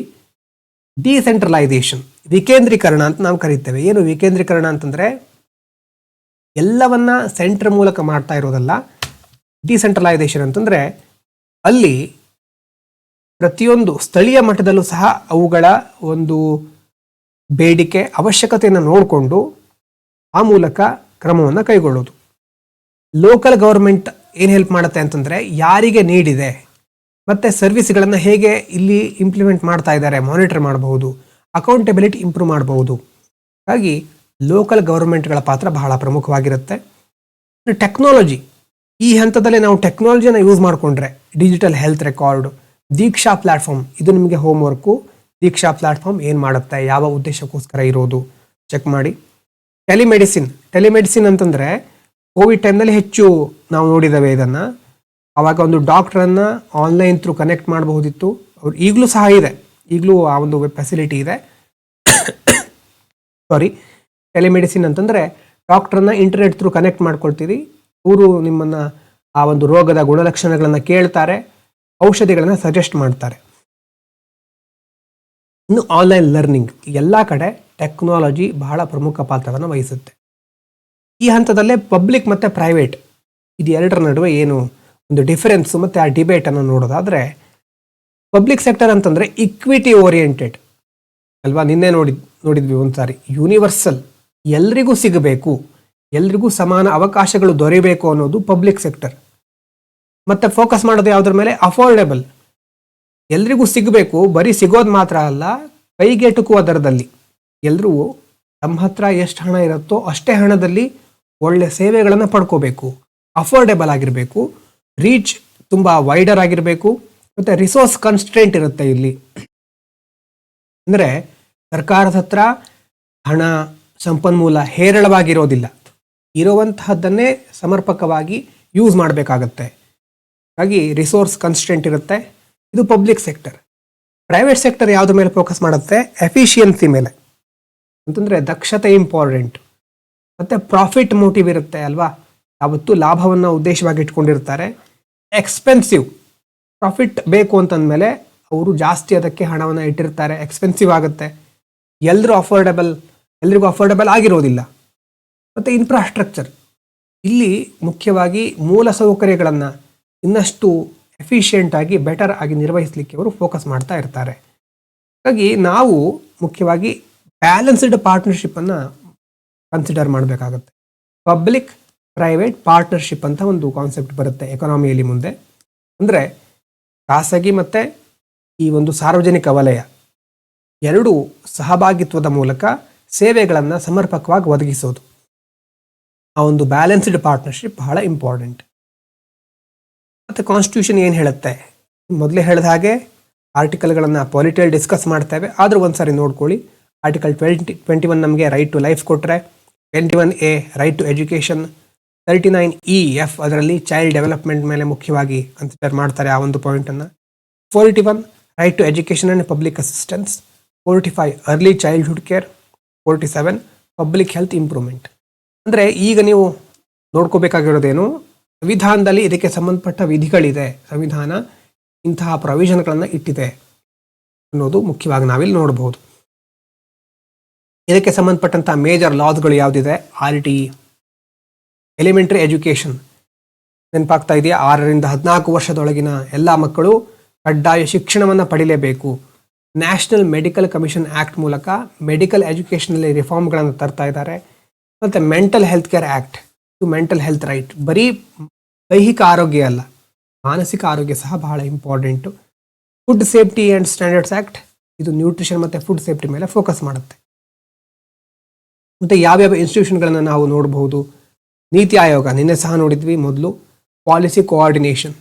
ಡಿಸೆಂಟ್ರಲೈಸೇಷನ್, ವಿಕೇಂದ್ರೀಕರಣ ಅಂತ ನಾವು ಕರಿತೇವೆ. ಏನು ವಿಕೇಂದ್ರೀಕರಣ ಅಂತಂದರೆ ಎಲ್ಲವನ್ನ ಸೆಂಟ್ರ್ ಮೂಲಕ ಮಾಡ್ತಾ ಇರೋದಲ್ಲ. ಡಿಸೆಂಟ್ರಲೈಸೇಷನ್ ಅಂತಂದರೆ ಅಲ್ಲಿ ಪ್ರತಿಯೊಂದು ಸ್ಥಳೀಯ ಮಟ್ಟದಲ್ಲೂ ಸಹ ಅವುಗಳ ಒಂದು ಬೇಡಿಕೆ, ಅವಶ್ಯಕತೆಯನ್ನು ನೋಡಿಕೊಂಡು ಆ ಮೂಲಕ ಕ್ರಮವನ್ನು ಕೈಗೊಳ್ಳೋದು. ಲೋಕಲ್ ಗೌರ್ಮೆಂಟ್ ಏನು ಹೆಲ್ಪ್ ಮಾಡುತ್ತೆ ಅಂತಂದರೆ ಯಾರಿಗೆ ನೀಡಿದೆ ಮತ್ತು ಸರ್ವಿಸ್ಗಳನ್ನು ಹೇಗೆ ಇಲ್ಲಿ ಇಂಪ್ಲಿಮೆಂಟ್ ಮಾಡ್ತಾ ಇದ್ದಾರೆ ಮಾನಿಟರ್ ಮಾಡಬಹುದು, ಅಕೌಂಟೆಬಿಲಿಟಿ ಇಂಪ್ರೂವ್ ಮಾಡಬಹುದು. ಹಾಗಾಗಿ ಲೋಕಲ್ ಗೌರ್ಮೆಂಟ್ಗಳ ಪಾತ್ರ ಬಹಳ ಪ್ರಮುಖವಾಗಿರುತ್ತೆ. ಟೆಕ್ನಾಲಜಿ, ಈ ಹಂತದಲ್ಲಿ ನಾವು ಟೆಕ್ನಾಲಜಿಯನ್ನು ಯೂಸ್ ಮಾಡಿಕೊಂಡ್ರೆ ಡಿಜಿಟಲ್ ಹೆಲ್ತ್ ರೆಕಾರ್ಡ್, ದೀಕ್ಷಾ ಪ್ಲ್ಯಾಟ್ಫಾರ್ಮ್, ಇದು ನಿಮಗೆ ಹೋಮ್ವರ್ಕು. ದೀಕ್ಷಾ ಪ್ಲ್ಯಾಟ್ಫಾರ್ಮ್ ಏನು ಮಾಡುತ್ತೆ, ಯಾವ ಉದ್ದೇಶಕ್ಕೋಸ್ಕರ ಇರೋದು ಚೆಕ್ ಮಾಡಿ. ಟೆಲಿಮೆಡಿಸಿನ್ ಅಂತಂದರೆ ಕೋವಿಡ್ ಟೈಮ್ನಲ್ಲಿ ಹೆಚ್ಚು ನಾವು ನೋಡಿದ್ದೇವೆ ಇದನ್ನು. ಆವಾಗ ಒಂದು ಡಾಕ್ಟ್ರನ್ನು ಆನ್ಲೈನ್ ಥ್ರೂ ಕನೆಕ್ಟ್ ಮಾಡಬಹುದಿತ್ತು. ಅವ್ರು ಈಗಲೂ ಸಹ ಇದೆ, ಈಗಲೂ ಆ ಒಂದು ಫೆಸಿಲಿಟಿ ಇದೆ. ಸಾರಿ, ಟೆಲಿಮೆಡಿಸಿನ್ ಅಂತಂದರೆ ಡಾಕ್ಟ್ರನ್ನ ಇಂಟರ್ನೆಟ್ ಥ್ರೂ ಕನೆಕ್ಟ್ ಮಾಡ್ಕೊಳ್ತೀರಿ. ಅವರು ನಿಮ್ಮನ್ನು ಆ ಒಂದು ರೋಗದ ಗುಣಲಕ್ಷಣಗಳನ್ನು ಕೇಳ್ತಾರೆ, ಔಷಧಿಗಳನ್ನು ಸಜೆಸ್ಟ್ ಮಾಡ್ತಾರೆ. ಇನ್ನು ಆನ್ಲೈನ್ ಲರ್ನಿಂಗ್, ಎಲ್ಲ ಕಡೆ ಟೆಕ್ನಾಲಜಿ ಬಹಳ ಪ್ರಮುಖ ಪಾತ್ರವನ್ನು ವಹಿಸುತ್ತೆ. ಈ ಹಂತದಲ್ಲೇ ಪಬ್ಲಿಕ್ ಮತ್ತು ಪ್ರೈವೇಟ್ ಇದು ಎರಡರ ನಡುವೆ ಏನು ಒಂದು ಡಿಫರೆನ್ಸು ಮತ್ತು ಆ ಡಿಬೇಟನ್ನು ನೋಡೋದಾದರೆ, ಪಬ್ಲಿಕ್ ಸೆಕ್ಟರ್ ಅಂತಂದರೆ ಇಕ್ವಿಟಿ ಓರಿಯೆಂಟೆಡ್ ಅಲ್ವಾ. ನಿನ್ನೆ ನೋಡಿದ್ವಿ ಒಂದು ಸಾರಿ, ಯೂನಿವರ್ಸಲ್, ಎಲ್ರಿಗೂ ಸಿಗಬೇಕು, ಎಲ್ರಿಗೂ ಸಮಾನ ಅವಕಾಶಗಳು ದೊರೆಯಬೇಕು ಅನ್ನೋದು ಪಬ್ಲಿಕ್ ಸೆಕ್ಟರ್. ಮತ್ತು ಫೋಕಸ್ ಮಾಡೋದು ಯಾವುದ್ರ ಮೇಲೆ? ಅಫೋರ್ಡೆಬಲ್, ಎಲ್ರಿಗೂ ಸಿಗಬೇಕು, ಬರೀ ಸಿಗೋದು ಮಾತ್ರ ಅಲ್ಲ, ಕೈಗೆಟುಕುವ ದರದಲ್ಲಿ. ಎಲ್ಲರೂ ತಮ್ಮ ಹತ್ರ ಎಷ್ಟು ಹಣ ಇರುತ್ತೋ ಅಷ್ಟೇ ಹಣದಲ್ಲಿ ಒಳ್ಳೆ ಸೇವೆಗಳನ್ನು ಪಡ್ಕೋಬೇಕು, ಅಫೋರ್ಡೆಬಲ್ ಆಗಿರಬೇಕು, ರೀಚ್ ತುಂಬ ವೈಡರ್ ಆಗಿರಬೇಕು, ಮತ್ತು ರಿಸೋರ್ಸ್ ಕನ್ಸ್ಟ್ರೆಂಟ್ ಇರುತ್ತೆ ಇಲ್ಲಿ. ಅಂದರೆ ಸರ್ಕಾರದ ಹತ್ರ ಹಣ ಸಂಪನ್ಮೂಲ ಹೇರಳವಾಗಿರೋದಿಲ್ಲ, ಇರುವಂತಹದ್ದನ್ನೇ ಸಮರ್ಪಕವಾಗಿ ಯೂಸ್ ಮಾಡಬೇಕಾಗತ್ತೆ. ಹಾಗಾಗಿ ರಿಸೋರ್ಸ್ ಕನ್ಸ್ಟೆಂಟ್ ಇರುತ್ತೆ. ಇದು ಪಬ್ಲಿಕ್ ಸೆಕ್ಟರ್. ಪ್ರೈವೇಟ್ ಸೆಕ್ಟರ್ ಯಾವುದ್ರ ಮೇಲೆ ಫೋಕಸ್ ಮಾಡುತ್ತೆ? ಎಫಿಷಿಯನ್ಸಿ ಮೇಲೆ, ಅಂತಂದರೆ ದಕ್ಷತೆ ಇಂಪಾರ್ಟೆಂಟ್, ಮತ್ತು ಪ್ರಾಫಿಟ್ ಮೋಟಿವ್ ಇರುತ್ತೆ ಅಲ್ವಾ. ಯಾವತ್ತೂ ಲಾಭವನ್ನು ಉದ್ದೇಶವಾಗಿ ಇಟ್ಕೊಂಡಿರ್ತಾರೆ. ಎಕ್ಸ್ಪೆನ್ಸಿವ್, ಪ್ರಾಫಿಟ್ ಬೇಕು ಅಂತಂದಮೇಲೆ ಅವರು ಜಾಸ್ತಿ ಅದಕ್ಕೆ ಹಣವನ್ನು ಇಟ್ಟಿರ್ತಾರೆ, ಎಕ್ಸ್ಪೆನ್ಸಿವ್ ಆಗುತ್ತೆ. ಎಲ್ರಿಗೂ ಅಫೋರ್ಡೆಬಲ್ ಆಗಿರೋದಿಲ್ಲ. ಮತ್ತು ಇನ್ಫ್ರಾಸ್ಟ್ರಕ್ಚರ್, ಇಲ್ಲಿ ಮುಖ್ಯವಾಗಿ ಮೂಲ ಸೌಕರ್ಯಗಳನ್ನು ಇನ್ನಷ್ಟು ಎಫಿಷಿಯೆಂಟ್ ಆಗಿ ಬೆಟರ್ ಆಗಿ ನಿರ್ವಹಿಸಲಿಕ್ಕೆ ಅವರು ಫೋಕಸ್ ಮಾಡ್ತಾ ಇರ್ತಾರೆ. ಹಾಗಾಗಿ ನಾವು ಮುಖ್ಯವಾಗಿ ಬ್ಯಾಲೆನ್ಸ್ಡ್ ಪಾರ್ಟ್ನರ್ಶಿಪ್ಪನ್ನು ಕನ್ಸಿಡರ್ ಮಾಡಬೇಕಾಗತ್ತೆ. ಪಬ್ಲಿಕ್ ಪ್ರೈವೇಟ್ ಪಾರ್ಟ್ನರ್ಶಿಪ್ ಅಂತ ಒಂದು ಕಾನ್ಸೆಪ್ಟ್ ಬರುತ್ತೆ ಎಕಾನಮಿಯಲ್ಲಿ ಮುಂದೆ. ಅಂದರೆ ಖಾಸಗಿ ಮತ್ತು ಈ ಒಂದು ಸಾರ್ವಜನಿಕ ವಲಯ ಎರಡೂ ಸಹಭಾಗಿತ್ವದ ಮೂಲಕ ಸೇವೆಗಳನ್ನು ಸಮರ್ಪಕವಾಗಿ ಒದಗಿಸೋದು. ಆ ಒಂದು ಬ್ಯಾಲೆನ್ಸ್ಡ್ ಪಾರ್ಟ್ನರ್ಶಿಪ್ ಬಹಳ ಇಂಪಾರ್ಟೆಂಟ್. ಮತ್ತು ಕಾನ್ಸ್ಟಿಟ್ಯೂಷನ್ ಏನು ಹೇಳುತ್ತೆ? ಮೊದಲೇ ಹೇಳಿದ ಹಾಗೆ ಆರ್ಟಿಕಲ್ಗಳನ್ನು ಪಾಲಿಟಿಯಲ್ಲಿ ಡಿಸ್ಕಸ್ ಮಾಡ್ತೇವೆ, ಆದರೂ ಒಂದು ಸಾರಿ ನೋಡ್ಕೊಳ್ಳಿ. ಆರ್ಟಿಕಲ್ 21 ನಮಗೆ ರೈಟ್ ಟು ಲೈಫ್ ಕೊಟ್ಟರೆ, 21A right to education, 39EF ಅದರಲ್ಲಿ ಚೈಲ್ಡ್ ಡೆವಲಪ್ಮೆಂಟ್ ಮೇಲೆ ಮುಖ್ಯವಾಗಿ ಕನ್ಸಿಡರ್ ಮಾಡ್ತಾರೆ ಆ ಒಂದು ಪಾಯಿಂಟನ್ನು. 41 right to education and public assistance, 45 early childhood care, 47 public health improvement. ಅಂದರೆ ಈಗ ನೀವು ನೋಡ್ಕೋಬೇಕಾಗಿರೋದೇನು, ಸಂವಿಧಾನದಲ್ಲಿ ಇದಕ್ಕೆ ಸಂಬಂಧಪಟ್ಟ ವಿಧಿಗಳಿದೆ, ಸಂವಿಧಾನ ಇಂತಹ ಪ್ರೊವಿಷನ್ಗಳನ್ನು ಇಟ್ಟಿದೆ ಅನ್ನೋದು ಮುಖ್ಯವಾಗಿ ನಾವಿಲ್ಲಿ ನೋಡಬಹುದು. ಇದಕ್ಕೆ ಸಂಬಂಧಪಟ್ಟಂಥ ಮೇಜರ್ ಲಾಸ್ಗಳು ಯಾವುದಿದೆ? RTE, ಎಲಿಮೆಂಟರಿ ಎಜುಕೇಷನ್ ನೆನಪಾಗ್ತಾ ಇದೆಯಾ? 6ರಿಂದ 14 ವರ್ಷದೊಳಗಿನ ಎಲ್ಲ ಮಕ್ಕಳು ಕಡ್ಡಾಯ ಶಿಕ್ಷಣವನ್ನು ಪಡಿಲೇಬೇಕು. ನ್ಯಾಷನಲ್ ಮೆಡಿಕಲ್ ಕಮಿಷನ್ ಆ್ಯಕ್ಟ್ ಮೂಲಕ ಮೆಡಿಕಲ್ ಎಜುಕೇಷನಲ್ಲಿ ರಿಫಾರ್ಮ್ಗಳನ್ನು ತರ್ತಾ ಇದ್ದಾರೆ. ಮತ್ತು ಮೆಂಟಲ್ ಹೆಲ್ತ್ ಕೇರ್ ಆ್ಯಕ್ಟ್, ಇದು ಮೆಂಟಲ್ ಹೆಲ್ತ್ ರೈಟ್, ಬರೀ ದೈಹಿಕ ಆರೋಗ್ಯ ಅಲ್ಲ, ಮಾನಸಿಕ ಆರೋಗ್ಯ ಸಹ ಬಹಳ important. Food safety and standards act, ಇದು ನ್ಯೂಟ್ರಿಷನ್ ಮತ್ತು ಫುಡ್ ಸೇಫ್ಟಿ ಮೇಲೆ ಫೋಕಸ್ ಮಾಡುತ್ತೆ. ಮತ್ತು ಯಾವ್ಯಾವ ಇನ್ಸ್ಟಿಟ್ಯೂಷನ್ಗಳನ್ನು ನಾವು ನೋಡಬಹುದು? ನೀತಿ ಆಯೋಗ, ನಿನ್ನೆ ಸಹ ನೋಡಿದ್ವಿ ಮೊದಲು. ಪಾಲಿಸಿ ಕೋಆರ್ಡಿನೇಷನ್,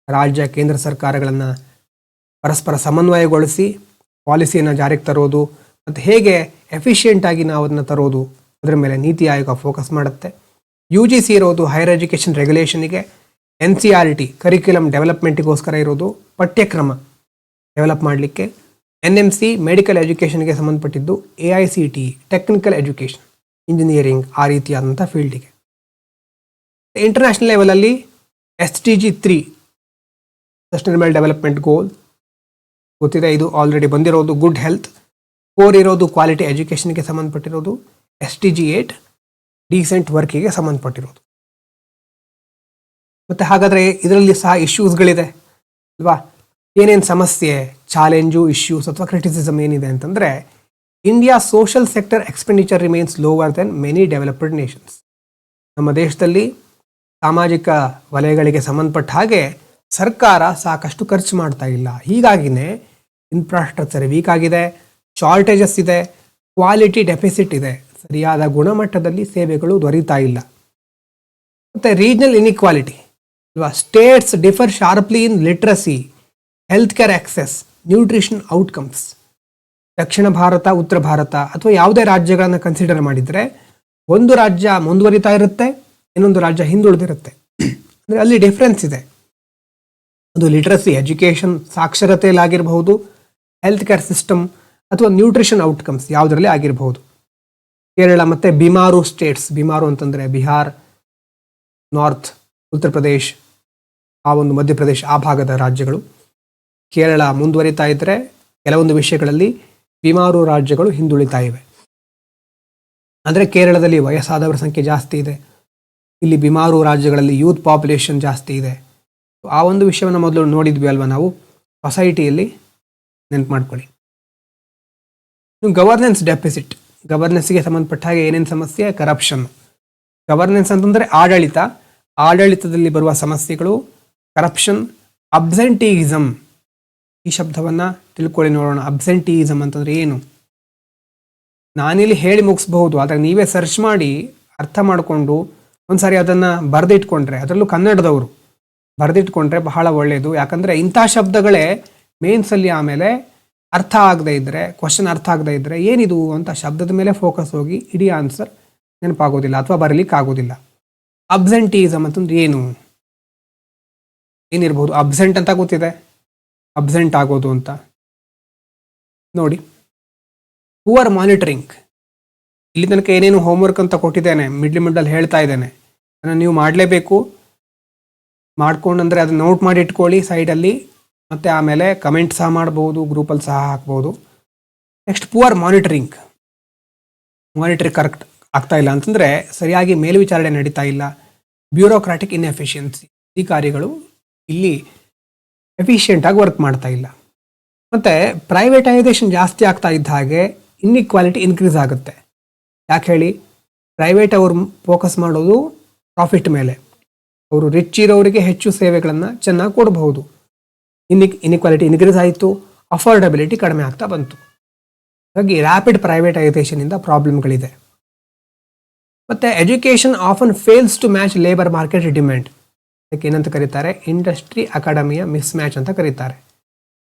ರಾಜ್ಯ ಕೇಂದ್ರ ಸರ್ಕಾರಗಳನ್ನು ಪರಸ್ಪರ ಸಮನ್ವಯಗೊಳಿಸಿ ಪಾಲಿಸಿಯನ್ನು ಜಾರಿಗೆ ತರೋದು ಮತ್ತು ಹೇಗೆ ಎಫಿಷಿಯೆಂಟಾಗಿ ನಾವು ಅದನ್ನು ತರೋದು, ಅದರ ಮೇಲೆ ನೀತಿ ಆಯೋಗ ಫೋಕಸ್ ಮಾಡುತ್ತೆ. UGC ಇರೋದು ಹೈಯರ್ ಎಜುಕೇಷನ್ ರೆಗ್ಯುಲೇಷನಿಗೆ, NCERT ಕರಿಕ್ಯುಲಮ್ ಡೆವಲಪ್ಮೆಂಟಿಗೋಸ್ಕರ ಇರೋದು, ಪಠ್ಯಕ್ರಮ ಡೆವಲಪ್ ಮಾಡಲಿಕ್ಕೆ, NMC ಮೆಡಿಕಲ್ ಎಜುಕೇಷನ್ಗೆ ಸಂಬಂಧಪಟ್ಟಿದ್ದು, AICTE ಟೆಕ್ನಿಕಲ್ ಎಜುಕೇಷನ್, ಇಂಜಿನಿಯರಿಂಗ್ ಆ ರೀತಿಯಾದಂಥ ಫೀಲ್ಡಿಗೆ. ಇಂಟರ್ನ್ಯಾಷನಲ್ ಲೆವೆಲಲ್ಲಿ SDG 3 ಸಸ್ಟೈನಬಲ್ ಡೆವಲಪ್ಮೆಂಟ್ ಗೋಲ್ ಗೊತ್ತಿದೆ, ಇದು ಆಲ್ರೆಡಿ ಬಂದಿರೋದು. ಗುಡ್ ಹೆಲ್ತ್ 4 ಇರೋದು ಕ್ವಾಲಿಟಿ ಎಜುಕೇಷನ್ಗೆ ಸಂಬಂಧಪಟ್ಟಿರೋದು. SDG 8 ಡೀಸೆಂಟ್ ವರ್ಕಿಗೆ ಸಂಬಂಧಪಟ್ಟಿರೋದು. ಮತ್ತು ಹಾಗಾದರೆ ಇದರಲ್ಲಿ ಸಹ ಇಶ್ಯೂಸ್ಗಳಿದೆ ಅಲ್ವಾ? ಏನೇನು ಸಮಸ್ಯೆ, ಚಾಲೆಂಜು, ಇಶ್ಯೂಸ್ ಅಥವಾ ಕ್ರಿಟಿಸಿಸಮ್ ಏನಿದೆ ಅಂತಂದರೆ, India social sector expenditure remains lower than many developed nations. ನಮ್ಮ ದೇಶದಲ್ಲಿ ಸಾಮಾಜಿಕ ವಲಯಗಳಿಗೆ ಸಂಬಂಧಪಟ್ಟ ಹಾಗೆ ಸರ್ಕಾರ ಸಾಕಷ್ಟು ಖರ್ಚು ಮಾಡ್ತಾ ಇಲ್ಲ. ಹೀಗಾಗಿನೇ ಇನ್ಫ್ರಾಸ್ಟ್ರಕ್ಚರ್ ವೀಕ್ ಆಗಿದೆ, ಶಾರ್ಟೇಜಸ್ ಇದೆ, ಕ್ವಾಲಿಟಿ ಡೆಫಿಸಿಟ್ ಇದೆ, ಸರಿಯಾದ ಗುಣಮಟ್ಟದಲ್ಲಿ ಸೇವೆಗಳು ದೊರೀತಾ ಇಲ್ಲ. ಮತ್ತು ರೀಜನಲ್ ಇನ್ಇಕ್ವಾಲಿಟಿ ಅಲ್ವಾ? States differ sharply in literacy, health care access, nutrition outcomes. ದಕ್ಷಿಣ ಭಾರತ, ಉತ್ತರ ಭಾರತ ಅಥವಾ ಯಾವುದೇ ರಾಜ್ಯಗಳನ್ನು ಕನ್ಸಿಡರ್ ಮಾಡಿದರೆ, ಒಂದು ರಾಜ್ಯ ಮುಂದುವರಿತಾ ಇರುತ್ತೆ, ಇನ್ನೊಂದು ರಾಜ್ಯ ಹಿಂದುಳಿದಿರುತ್ತೆ. ಅಂದರೆ ಅಲ್ಲಿ ಡಿಫ್ರೆನ್ಸ್ ಇದೆ. ಅದು ಲಿಟ್ರಸಿ, ಎಜುಕೇಷನ್, ಸಾಕ್ಷರತೆಯಲ್ಲಾಗಿರಬಹುದು, ಹೆಲ್ತ್ ಕೇರ್ ಸಿಸ್ಟಮ್ ಅಥವಾ ನ್ಯೂಟ್ರಿಷನ್ ಔಟ್ಕಮ್ಸ್ ಯಾವುದರಲ್ಲಿ ಆಗಿರಬಹುದು. ಕೇರಳ ಮತ್ತು ಬಿಮಾರು ಸ್ಟೇಟ್ಸ್, ಬಿಮಾರು ಅಂತಂದರೆ ಬಿಹಾರ್, ನಾರ್ತ್, ಉತ್ತರ ಪ್ರದೇಶ್, ಆ ಒಂದು ಮಧ್ಯಪ್ರದೇಶ್, ಆ ಭಾಗದ ರಾಜ್ಯಗಳು. ಕೇರಳ ಮುಂದುವರಿತಾ ಇದ್ದರೆ ಕೆಲವೊಂದು ವಿಷಯಗಳಲ್ಲಿ ಬಿಮಾರು ರಾಜ್ಯಗಳು ಹಿಂದುಳಿತಾ ಇವೆ. ಅಂದರೆ ಕೇರಳದಲ್ಲಿ ವಯಸ್ಸಾದವರ ಸಂಖ್ಯೆ ಜಾಸ್ತಿ ಇದೆ, ಇಲ್ಲಿ ಬಿಮಾರು ರಾಜ್ಯಗಳಲ್ಲಿ ಯೂತ್ ಪಾಪ್ಯುಲೇಷನ್ ಜಾಸ್ತಿ ಇದೆ. ಆ ಒಂದು ವಿಷಯವನ್ನು ಮೊದಲು ನೋಡಿದ್ವಿ ಅಲ್ವಾ ನಾವು ಸೊಸೈಟಿಯಲ್ಲಿ, ನೆನ್ಪು ಮಾಡ್ಕೊಳ್ಳಿ. ಗವರ್ನೆನ್ಸ್ ಡೆಫಿಸಿಟ್, ಗವರ್ನೆನ್ಸ್ಗೆ ಸಂಬಂಧಪಟ್ಟ ಹಾಗೆ ಏನೇನು ಸಮಸ್ಯೆ? ಕರಪ್ಷನ್. ಗವರ್ನೆನ್ಸ್ ಅಂತಂದರೆ ಆಡಳಿತ, ಆಡಳಿತದಲ್ಲಿ ಬರುವ ಸಮಸ್ಯೆಗಳು ಕರಪ್ಷನ್, ಅಬ್ಸೆಂಟೀಸಮ್. ಈ ಶಬ್ದವನ್ನು ತಿಳ್ಕೊಳ್ಳಿ ನೋಡೋಣ. ಅಬ್ಸೆಂಟೀಸಮ್ ಅಂತಂದರೆ ಏನು? ನಾನಿಲ್ಲಿ ಹೇಳಿ ಮುಗಿಸ್ಬಹುದು, ಆದರೆ ನೀವೇ ಸರ್ಚ್ ಮಾಡಿ ಅರ್ಥ ಮಾಡಿಕೊಂಡು ಒಂದ್ಸಾರಿ ಅದನ್ನು ಬರೆದಿಟ್ಕೊಂಡ್ರೆ, ಅದರಲ್ಲೂ ಕನ್ನಡದವರು ಬರೆದಿಟ್ಕೊಂಡ್ರೆ ಬಹಳ ಒಳ್ಳೆಯದು. ಯಾಕಂದರೆ ಇಂಥ ಶಬ್ದಗಳೇ ಮೇನ್ಸಲ್ಲಿ ಆಮೇಲೆ ಅರ್ಥ ಆಗದೇ ಇದ್ದರೆ, ಕ್ವಶನ್ ಅರ್ಥ ಆಗದೇ ಇದ್ದರೆ ಏನಿದು ಅಂತ ಶಬ್ದದ ಮೇಲೆ ಫೋಕಸ್ ಹೋಗಿ ಇಡೀ ಆನ್ಸರ್ ನೆನಪಾಗೋದಿಲ್ಲ ಅಥವಾ ಬರಲಿಕ್ಕೆ ಆಗೋದಿಲ್ಲ. ಅಬ್ಸೆಂಟೀಸಮ್ ಅಂತಂದ್ರೆ ಏನು? ಏನಿರ್ಬೋದು? ಅಬ್ಸೆಂಟ್ ಅಂತ ಗೊತ್ತಿದೆ, ಅಬ್ಸೆಂಟ್ ಆಗೋದು ಅಂತ ನೋಡಿ. ಪುವರ್ ಮಾನಿಟರಿಂಗ್, ಇಲ್ಲಿ ತನಕ ಏನೇನು ಹೋಮ್ವರ್ಕ್ ಅಂತ ಕೊಟ್ಟಿದ್ದೇನೆ, ಮಿಡ್ಲ್ ಹೇಳ್ತಾ ಇದ್ದೇನೆ, ಅದನ್ನು ನೀವು ಮಾಡಲೇಬೇಕು. ಮಾಡ್ಕೊಂಡಂದರೆ ಅದನ್ನು ನೋಟ್ ಮಾಡಿ ಇಟ್ಕೊಳ್ಳಿ ಸೈಡಲ್ಲಿ, ಮತ್ತು ಆಮೇಲೆ ಕಮೆಂಟ್ ಸಹ ಮಾಡ್ಬೋದು, ಗ್ರೂಪಲ್ಲಿ ಸಹ ಹಾಕ್ಬೋದು. ನೆಕ್ಸ್ಟ್ ಪುವರ್ ಮಾನಿಟರಿಂಗ್ ಕರೆಕ್ಟ್ ಆಗ್ತಾ ಇಲ್ಲ ಅಂತಂದರೆ ಸರಿಯಾಗಿ ಮೇಲ್ವಿಚಾರಣೆ ನಡೀತಾ ಇಲ್ಲ. ಬ್ಯೂರೋಕ್ರಾಟಿಕ್ ಇನ್ಎಫಿಷಿಯನ್ಸಿ, ಅಧಿಕಾರಿಗಳು ಇಲ್ಲಿ ಎಫಿಷಿಯೆಂಟಾಗಿ ವರ್ಕ್ ಮಾಡ್ತಾ ಇಲ್ಲ. ಮತ್ತು ಪ್ರೈವೇಟೈಸೇಷನ್ ಜಾಸ್ತಿ ಆಗ್ತಾ ಇದ್ದ ಹಾಗೆ ಇನ್ಇಕ್ವಾಲಿಟಿ ಇನ್ಕ್ರೀಸ್ ಆಗುತ್ತೆ. ಯಾಕೆ ಹೇಳಿ? ಪ್ರೈವೇಟ್ ಅವರು ಫೋಕಸ್ ಮಾಡೋದು ಪ್ರಾಫಿಟ್ ಮೇಲೆ, ಅವರು ರಿಚ್ ಇರೋರಿಗೆ ಹೆಚ್ಚು ಸೇವೆಗಳನ್ನು ಚೆನ್ನಾಗಿ ಕೊಡಬಹುದು. ಇನ್ಇಕ್ವಾಲಿಟಿ ಇನ್ಕ್ರೀಸ್ ಆಯಿತು, ಅಫೋರ್ಡಬಿಲಿಟಿ ಕಡಿಮೆ ಆಗ್ತಾ ಬಂತು. ಹಾಗಾಗಿ ರ್ಯಾಪಿಡ್ ಪ್ರೈವೇಟೈಸೇಷನಿಂದ ಪ್ರಾಬ್ಲಮ್ಗಳಿದೆ. ಮತ್ತು education often fails to match labour market demand. ಅದಕ್ಕೆ ಏನಂತ ಕರೀತಾರೆ? ಇಂಡಸ್ಟ್ರಿ ಅಕಾಡೆಮಿಯ ಮಿಸ್ ಮ್ಯಾಚ್ ಅಂತ ಕರೀತಾರೆ.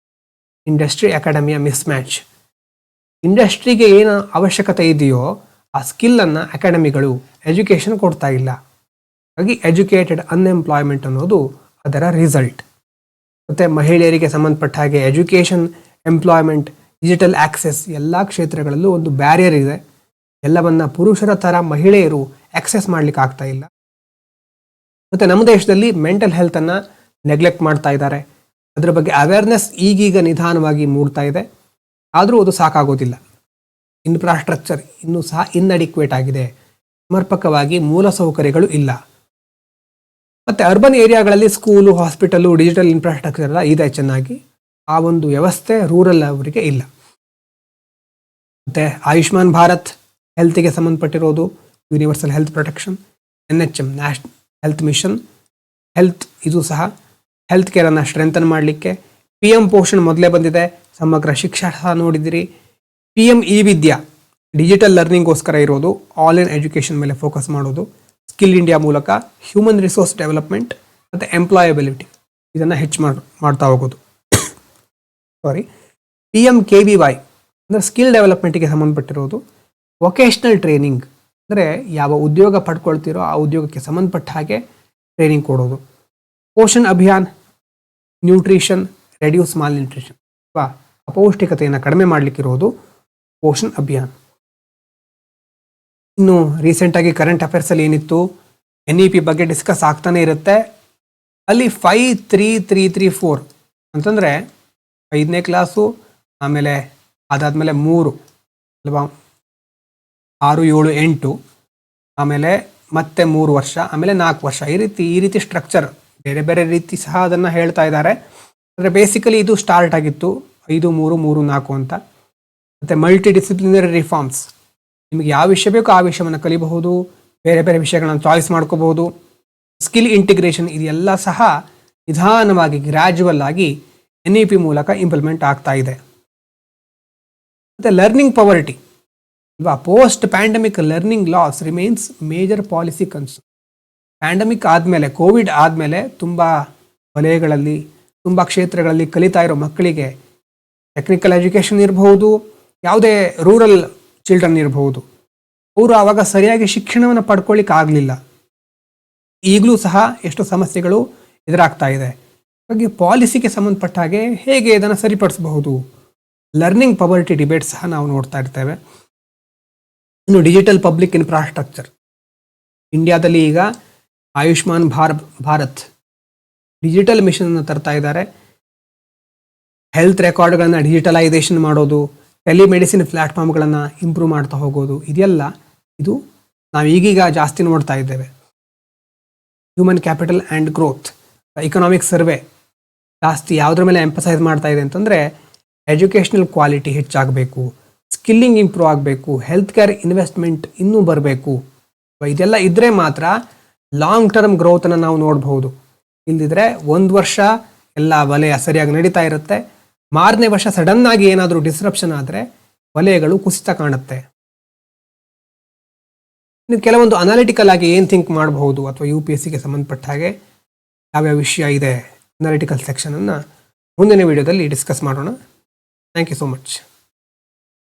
ಇಂಡಸ್ಟ್ರಿ ಅಕಾಡೆಮಿಯ ಮಿಸ್ ಮ್ಯಾಚ್. ಇಂಡಸ್ಟ್ರಿಗೆ ಏನು ಅವಶ್ಯಕತೆ ಇದೆಯೋ ಆ ಸ್ಕಿಲ್ಲನ್ನು ಅಕಾಡೆಮಿಗಳು, ಎಜುಕೇಷನ್ ಕೊಡ್ತಾ ಇಲ್ಲ. ಹಾಗಾಗಿ ಎಜುಕೇಟೆಡ್ ಅನ್ಎಂಪ್ಲಾಯ್ಮೆಂಟ್ ಅನ್ನೋದು ಅದರ ರಿಸಲ್ಟ್. ಮತ್ತು ಮಹಿಳೆಯರಿಗೆ ಸಂಬಂಧಪಟ್ಟ ಹಾಗೆ ಎಜುಕೇಷನ್, ಎಂಪ್ಲಾಯ್ಮೆಂಟ್, ಡಿಜಿಟಲ್ ಆಕ್ಸೆಸ್ ಎಲ್ಲ ಕ್ಷೇತ್ರಗಳಲ್ಲೂ ಒಂದು ಬ್ಯಾರಿಯರ್ ಇದೆ. ಎಲ್ಲವನ್ನ ಪುರುಷರ ಥರ ಮಹಿಳೆಯರು ಆಕ್ಸೆಸ್ ಮಾಡಲಿಕ್ಕೆ ಆಗ್ತಾ ಇಲ್ಲ. ಮತ್ತು ನಮ್ಮ ದೇಶದಲ್ಲಿ ಮೆಂಟಲ್ ಹೆಲ್ತನ್ನು ನೆಗ್ಲೆಕ್ಟ್ ಮಾಡ್ತಾ ಇದ್ದಾರೆ. ಅದರ ಬಗ್ಗೆ ಅವೇರ್ನೆಸ್ ಈಗೀಗ ನಿಧಾನವಾಗಿ ಮೂಡ್ತಾ ಇದೆ, ಆದರೂ ಅದು ಸಾಕಾಗೋದಿಲ್ಲ. ಇನ್ಫ್ರಾಸ್ಟ್ರಕ್ಚರ್ ಇನ್ನೂ ಸಹ ಇನ್ಅಡಿಕ್ವೇಟ್ ಆಗಿದೆ, ಸಮರ್ಪಕವಾಗಿ ಮೂಲಸೌಕರ್ಯಗಳು ಇಲ್ಲ. ಮತ್ತು ಅರ್ಬನ್ ಏರಿಯಾಗಳಲ್ಲಿ ಸ್ಕೂಲು, ಹಾಸ್ಪಿಟಲು, ಡಿಜಿಟಲ್ ಇನ್ಫ್ರಾಸ್ಟ್ರಕ್ಚರ್ ಎಲ್ಲ ಇದೆ ಚೆನ್ನಾಗಿ, ಆ ಒಂದು ವ್ಯವಸ್ಥೆ ರೂರಲ್ ಅವರಿಗೆ ಇಲ್ಲ. ಮತ್ತು ಆಯುಷ್ಮಾನ್ ಭಾರತ್ ಹೆಲ್ತಿಗೆ ಸಂಬಂಧಪಟ್ಟಿರೋದು, universal health protection, NHM national health mission, health ಇದು ಸಹ ಹೆಲ್ತ್ ಕೇರನ್ನು ಸ್ಟ್ರೆಂಥನ್ ಮಾಡಲಿಕ್ಕೆ. PM ಪೋಷಣ್ ಮೊದಲೇ ಬಂದಿದೆ, ಸಮಗ್ರ ಶಿಕ್ಷಣ ಸಹ ನೋಡಿದಿರಿ. PM ಇ-ವಿದ್ಯಾ ಡಿಜಿಟಲ್ ಲರ್ನಿಂಗ್ಗೋಸ್ಕರ ಇರೋದು, ಆಲ್ ಇನ್ ಎಜುಕೇಷನ್ ಮೇಲೆ ಫೋಕಸ್ ಮಾಡೋದು. ಸ್ಕಿಲ್ ಇಂಡಿಯಾ ಮೂಲಕ ಹ್ಯೂಮನ್ ರಿಸೋರ್ಸ್ ಡೆವಲಪ್ಮೆಂಟ್ ಮತ್ತು ಎಂಪ್ಲಾಯಬಿಲಿಟಿ ಇದನ್ನು ಹೆಚ್ಚು ಮಾಡ್ತಾ ಹೋಗೋದು. PMKVY ಅಂದರೆ ಸ್ಕಿಲ್ ಡೆವಲಪ್ಮೆಂಟಿಗೆ ಸಂಬಂಧಪಟ್ಟಿರೋದು. ವೊಕೇಶ್ನಲ್ ಟ್ರೈನಿಂಗ್ ಅಂದರೆ ಯಾವ ಉದ್ಯೋಗ ಪಡ್ಕೊಳ್ತಿರೋ ಆ ಉದ್ಯೋಗಕ್ಕೆ ಸಂಬಂಧಪಟ್ಟ ಹಾಗೆ ಟ್ರೈನಿಂಗ್ ಕೊಡೋದು. Poshan Abhiyan, nutrition, reduce mall nutrition ಅಥವಾ ಅಪೌಷ್ಟಿಕತೆಯನ್ನು ಕಡಿಮೆ ಮಾಡಲಿಕ್ಕಿರೋದು ಪೋಷಣ್ ಅಭಿಯಾನ್. ಇನ್ನು ರೀಸೆಂಟಾಗಿ ಕರೆಂಟ್ ಅಫೇರ್ಸಲ್ಲಿ ಏನಿತ್ತು, NEP ಬಗ್ಗೆ ಡಿಸ್ಕಸ್ ಆಗ್ತಾನೆ ಇರುತ್ತೆ. ಅಲ್ಲಿ 5-3-3-3-4 ಅಂತಂದರೆ 5ನೇ ಕ್ಲಾಸು, ಆಮೇಲೆ ಅದಾದಮೇಲೆ 3 ಅಲ್ವಾ, 6, 7, 8, ಆಮೇಲೆ ಮತ್ತೆ 3 ವರ್ಷ, ಆಮೇಲೆ 4 ವರ್ಷ, ಈ ರೀತಿ ಸ್ಟ್ರಕ್ಚರ್ ಬೇರೆ ಬೇರೆ ರೀತಿ ಸಹ ಅದನ್ನು ಹೇಳ್ತಾ ಇದ್ದಾರೆ. ಅಂದರೆ ಬೇಸಿಕಲಿ ಇದು ಸ್ಟಾರ್ಟ್ ಆಗಿತ್ತು 5, 3, 3, 4 ಅಂತ. ಮತ್ತು ಮಲ್ಟಿ ಡಿಸಿಪ್ಲಿನರಿ ರಿಫಾರ್ಮ್ಸ್, ನಿಮಗೆ ಯಾವ ವಿಷಯ ಬೇಕೋ ಆ ವಿಷಯವನ್ನು ಕಲಿಬಹುದು, ಬೇರೆ ಬೇರೆ ವಿಷಯಗಳನ್ನು ಚಾಯ್ಸ್ ಮಾಡ್ಕೋಬಹುದು. ಸ್ಕಿಲ್ ಇಂಟಿಗ್ರೇಷನ್ ಇದೆಲ್ಲ ಸಹ ನಿಧಾನವಾಗಿ ಗ್ರ್ಯಾಜುವಲ್ ಆಗಿ NEP ಮೂಲಕ ಇಂಪ್ಲಿಮೆಂಟ್ ಆಗ್ತಾ ಇದೆ. ಮತ್ತು ಲರ್ನಿಂಗ್ ಪವರ್ಟಿ ಅಲ್ವಾ, post pandemic learning loss remains major policy concern. Pandemic ಆದಮೇಲೆ, ಕೋವಿಡ್ ಆದಮೇಲೆ ತುಂಬ ವಲಯಗಳಲ್ಲಿ, ತುಂಬ ಕ್ಷೇತ್ರಗಳಲ್ಲಿ ಕಲಿತಾ ಇರೋ ಮಕ್ಕಳಿಗೆ ಟೆಕ್ನಿಕಲ್ ಎಜುಕೇಷನ್ ಇರಬಹುದು, ಯಾವುದೇ ರೂರಲ್ ಚಿಲ್ಡ್ರನ್ ಇರಬಹುದು, ಅವರು ಆವಾಗ ಸರಿಯಾಗಿ ಶಿಕ್ಷಣವನ್ನು ಪಡ್ಕೊಳ್ಳಿಕ್ಕೆ ಆಗಲಿಲ್ಲ. ಈಗಲೂ ಸಹ ಎಷ್ಟು ಸಮಸ್ಯೆಗಳು ಎದುರಾಗ್ತಾ ಇದೆ. ಹಾಗೆ ಪಾಲಿಸಿಗೆ ಸಂಬಂಧಪಟ್ಟ ಹಾಗೆ ಹೇಗೆ ಇದನ್ನು ಸರಿಪಡಿಸಬಹುದು, ಲರ್ನಿಂಗ್ ಪವರ್ಟಿ ಡಿಬೇಟ್ ಸಹ ನಾವು ನೋಡ್ತಾ ಇರ್ತೇವೆ. ಇನ್ನು ಡಿಜಿಟಲ್ ಪಬ್ಲಿಕ್ ಇನ್ಫ್ರಾಸ್ಟ್ರಕ್ಚರ್, ಇಂಡಿಯಾದಲ್ಲಿ ಈಗ ಆಯುಷ್ಮಾನ್ ಭಾರತ್ ಡಿಜಿಟಲ್ ಮಿಷನ್ ಅನ್ನು ತರ್ತಾ ಇದ್ದಾರೆ. ಹೆಲ್ತ್ ರೆಕಾರ್ಡ್ಗಳನ್ನು ಡಿಜಿಟಲೈಸೇಷನ್ ಮಾಡೋದು, ಟೆಲಿಮೆಡಿಸಿನ್ ಪ್ಲಾಟ್ಫಾರ್ಮ್ಗಳನ್ನು ಇಂಪ್ರೂವ್ ಮಾಡ್ತಾ ಹೋಗೋದು, ಇದು ನಾವು ಈಗೀಗ ಜಾಸ್ತಿ ನೋಡ್ತಾ ಇದ್ದೇವೆ. Human capital and growth, economic survey ಜಾಸ್ತಿ ಯಾವುದ್ರ ಮೇಲೆ ಎಂಫಸೈಸ್ ಮಾಡ್ತಾ ಇದೆ ಅಂತಂದರೆ ಎಜುಕೇಷನಲ್ ಕ್ವಾಲಿಟಿ ಹೆಚ್ಚಾಗಬೇಕು, ಸ್ಕಿಲ್ಲಿಂಗ್ ಇಂಪ್ರೂವ್ ಆಗಬೇಕು, ಹೆಲ್ತ್ ಕೇರ್ ಇನ್ವೆಸ್ಟ್ಮೆಂಟ್ ಇನ್ನೂ ಬರಬೇಕು. ಇದೆಲ್ಲ ಇದ್ದರೆ ಮಾತ್ರ ಲಾಂಗ್ ಟರ್ಮ್ ಗ್ರೋತನ್ನು ನಾವು ನೋಡಬಹುದು. ಇಲ್ಲದಿದ್ದರೆ ಒಂದು ವರ್ಷ ಎಲ್ಲ ವಲಯ ಸರಿಯಾಗಿ ನಡೀತಾ ಇರುತ್ತೆ, ಮಾರನೇ ವರ್ಷ ಸಡನ್ನಾಗಿ ಏನಾದರೂ ಡಿಸ್ರಪ್ಷನ್ ಆದರೆ ವಲಯಗಳು ಕುಸಿತ ಕಾಣುತ್ತೆ. ನೀವು ಕೆಲವೊಂದು ಅನಾಲಿಟಿಕಲ್ ಆಗಿ ಏನು ಥಿಂಕ್ ಮಾಡಬಹುದು ಅಥವಾ UPSCಗೆ ಸಂಬಂಧಪಟ್ಟ ಹಾಗೆ ಯಾವ್ಯಾವ ವಿಷಯ ಇದೆ ಅನಾಲಿಟಿಕಲ್ ಸೆಕ್ಷನನ್ನು ಮುಂದಿನ ವಿಡಿಯೋದಲ್ಲಿ ಡಿಸ್ಕಸ್ ಮಾಡೋಣ. Thank you so much.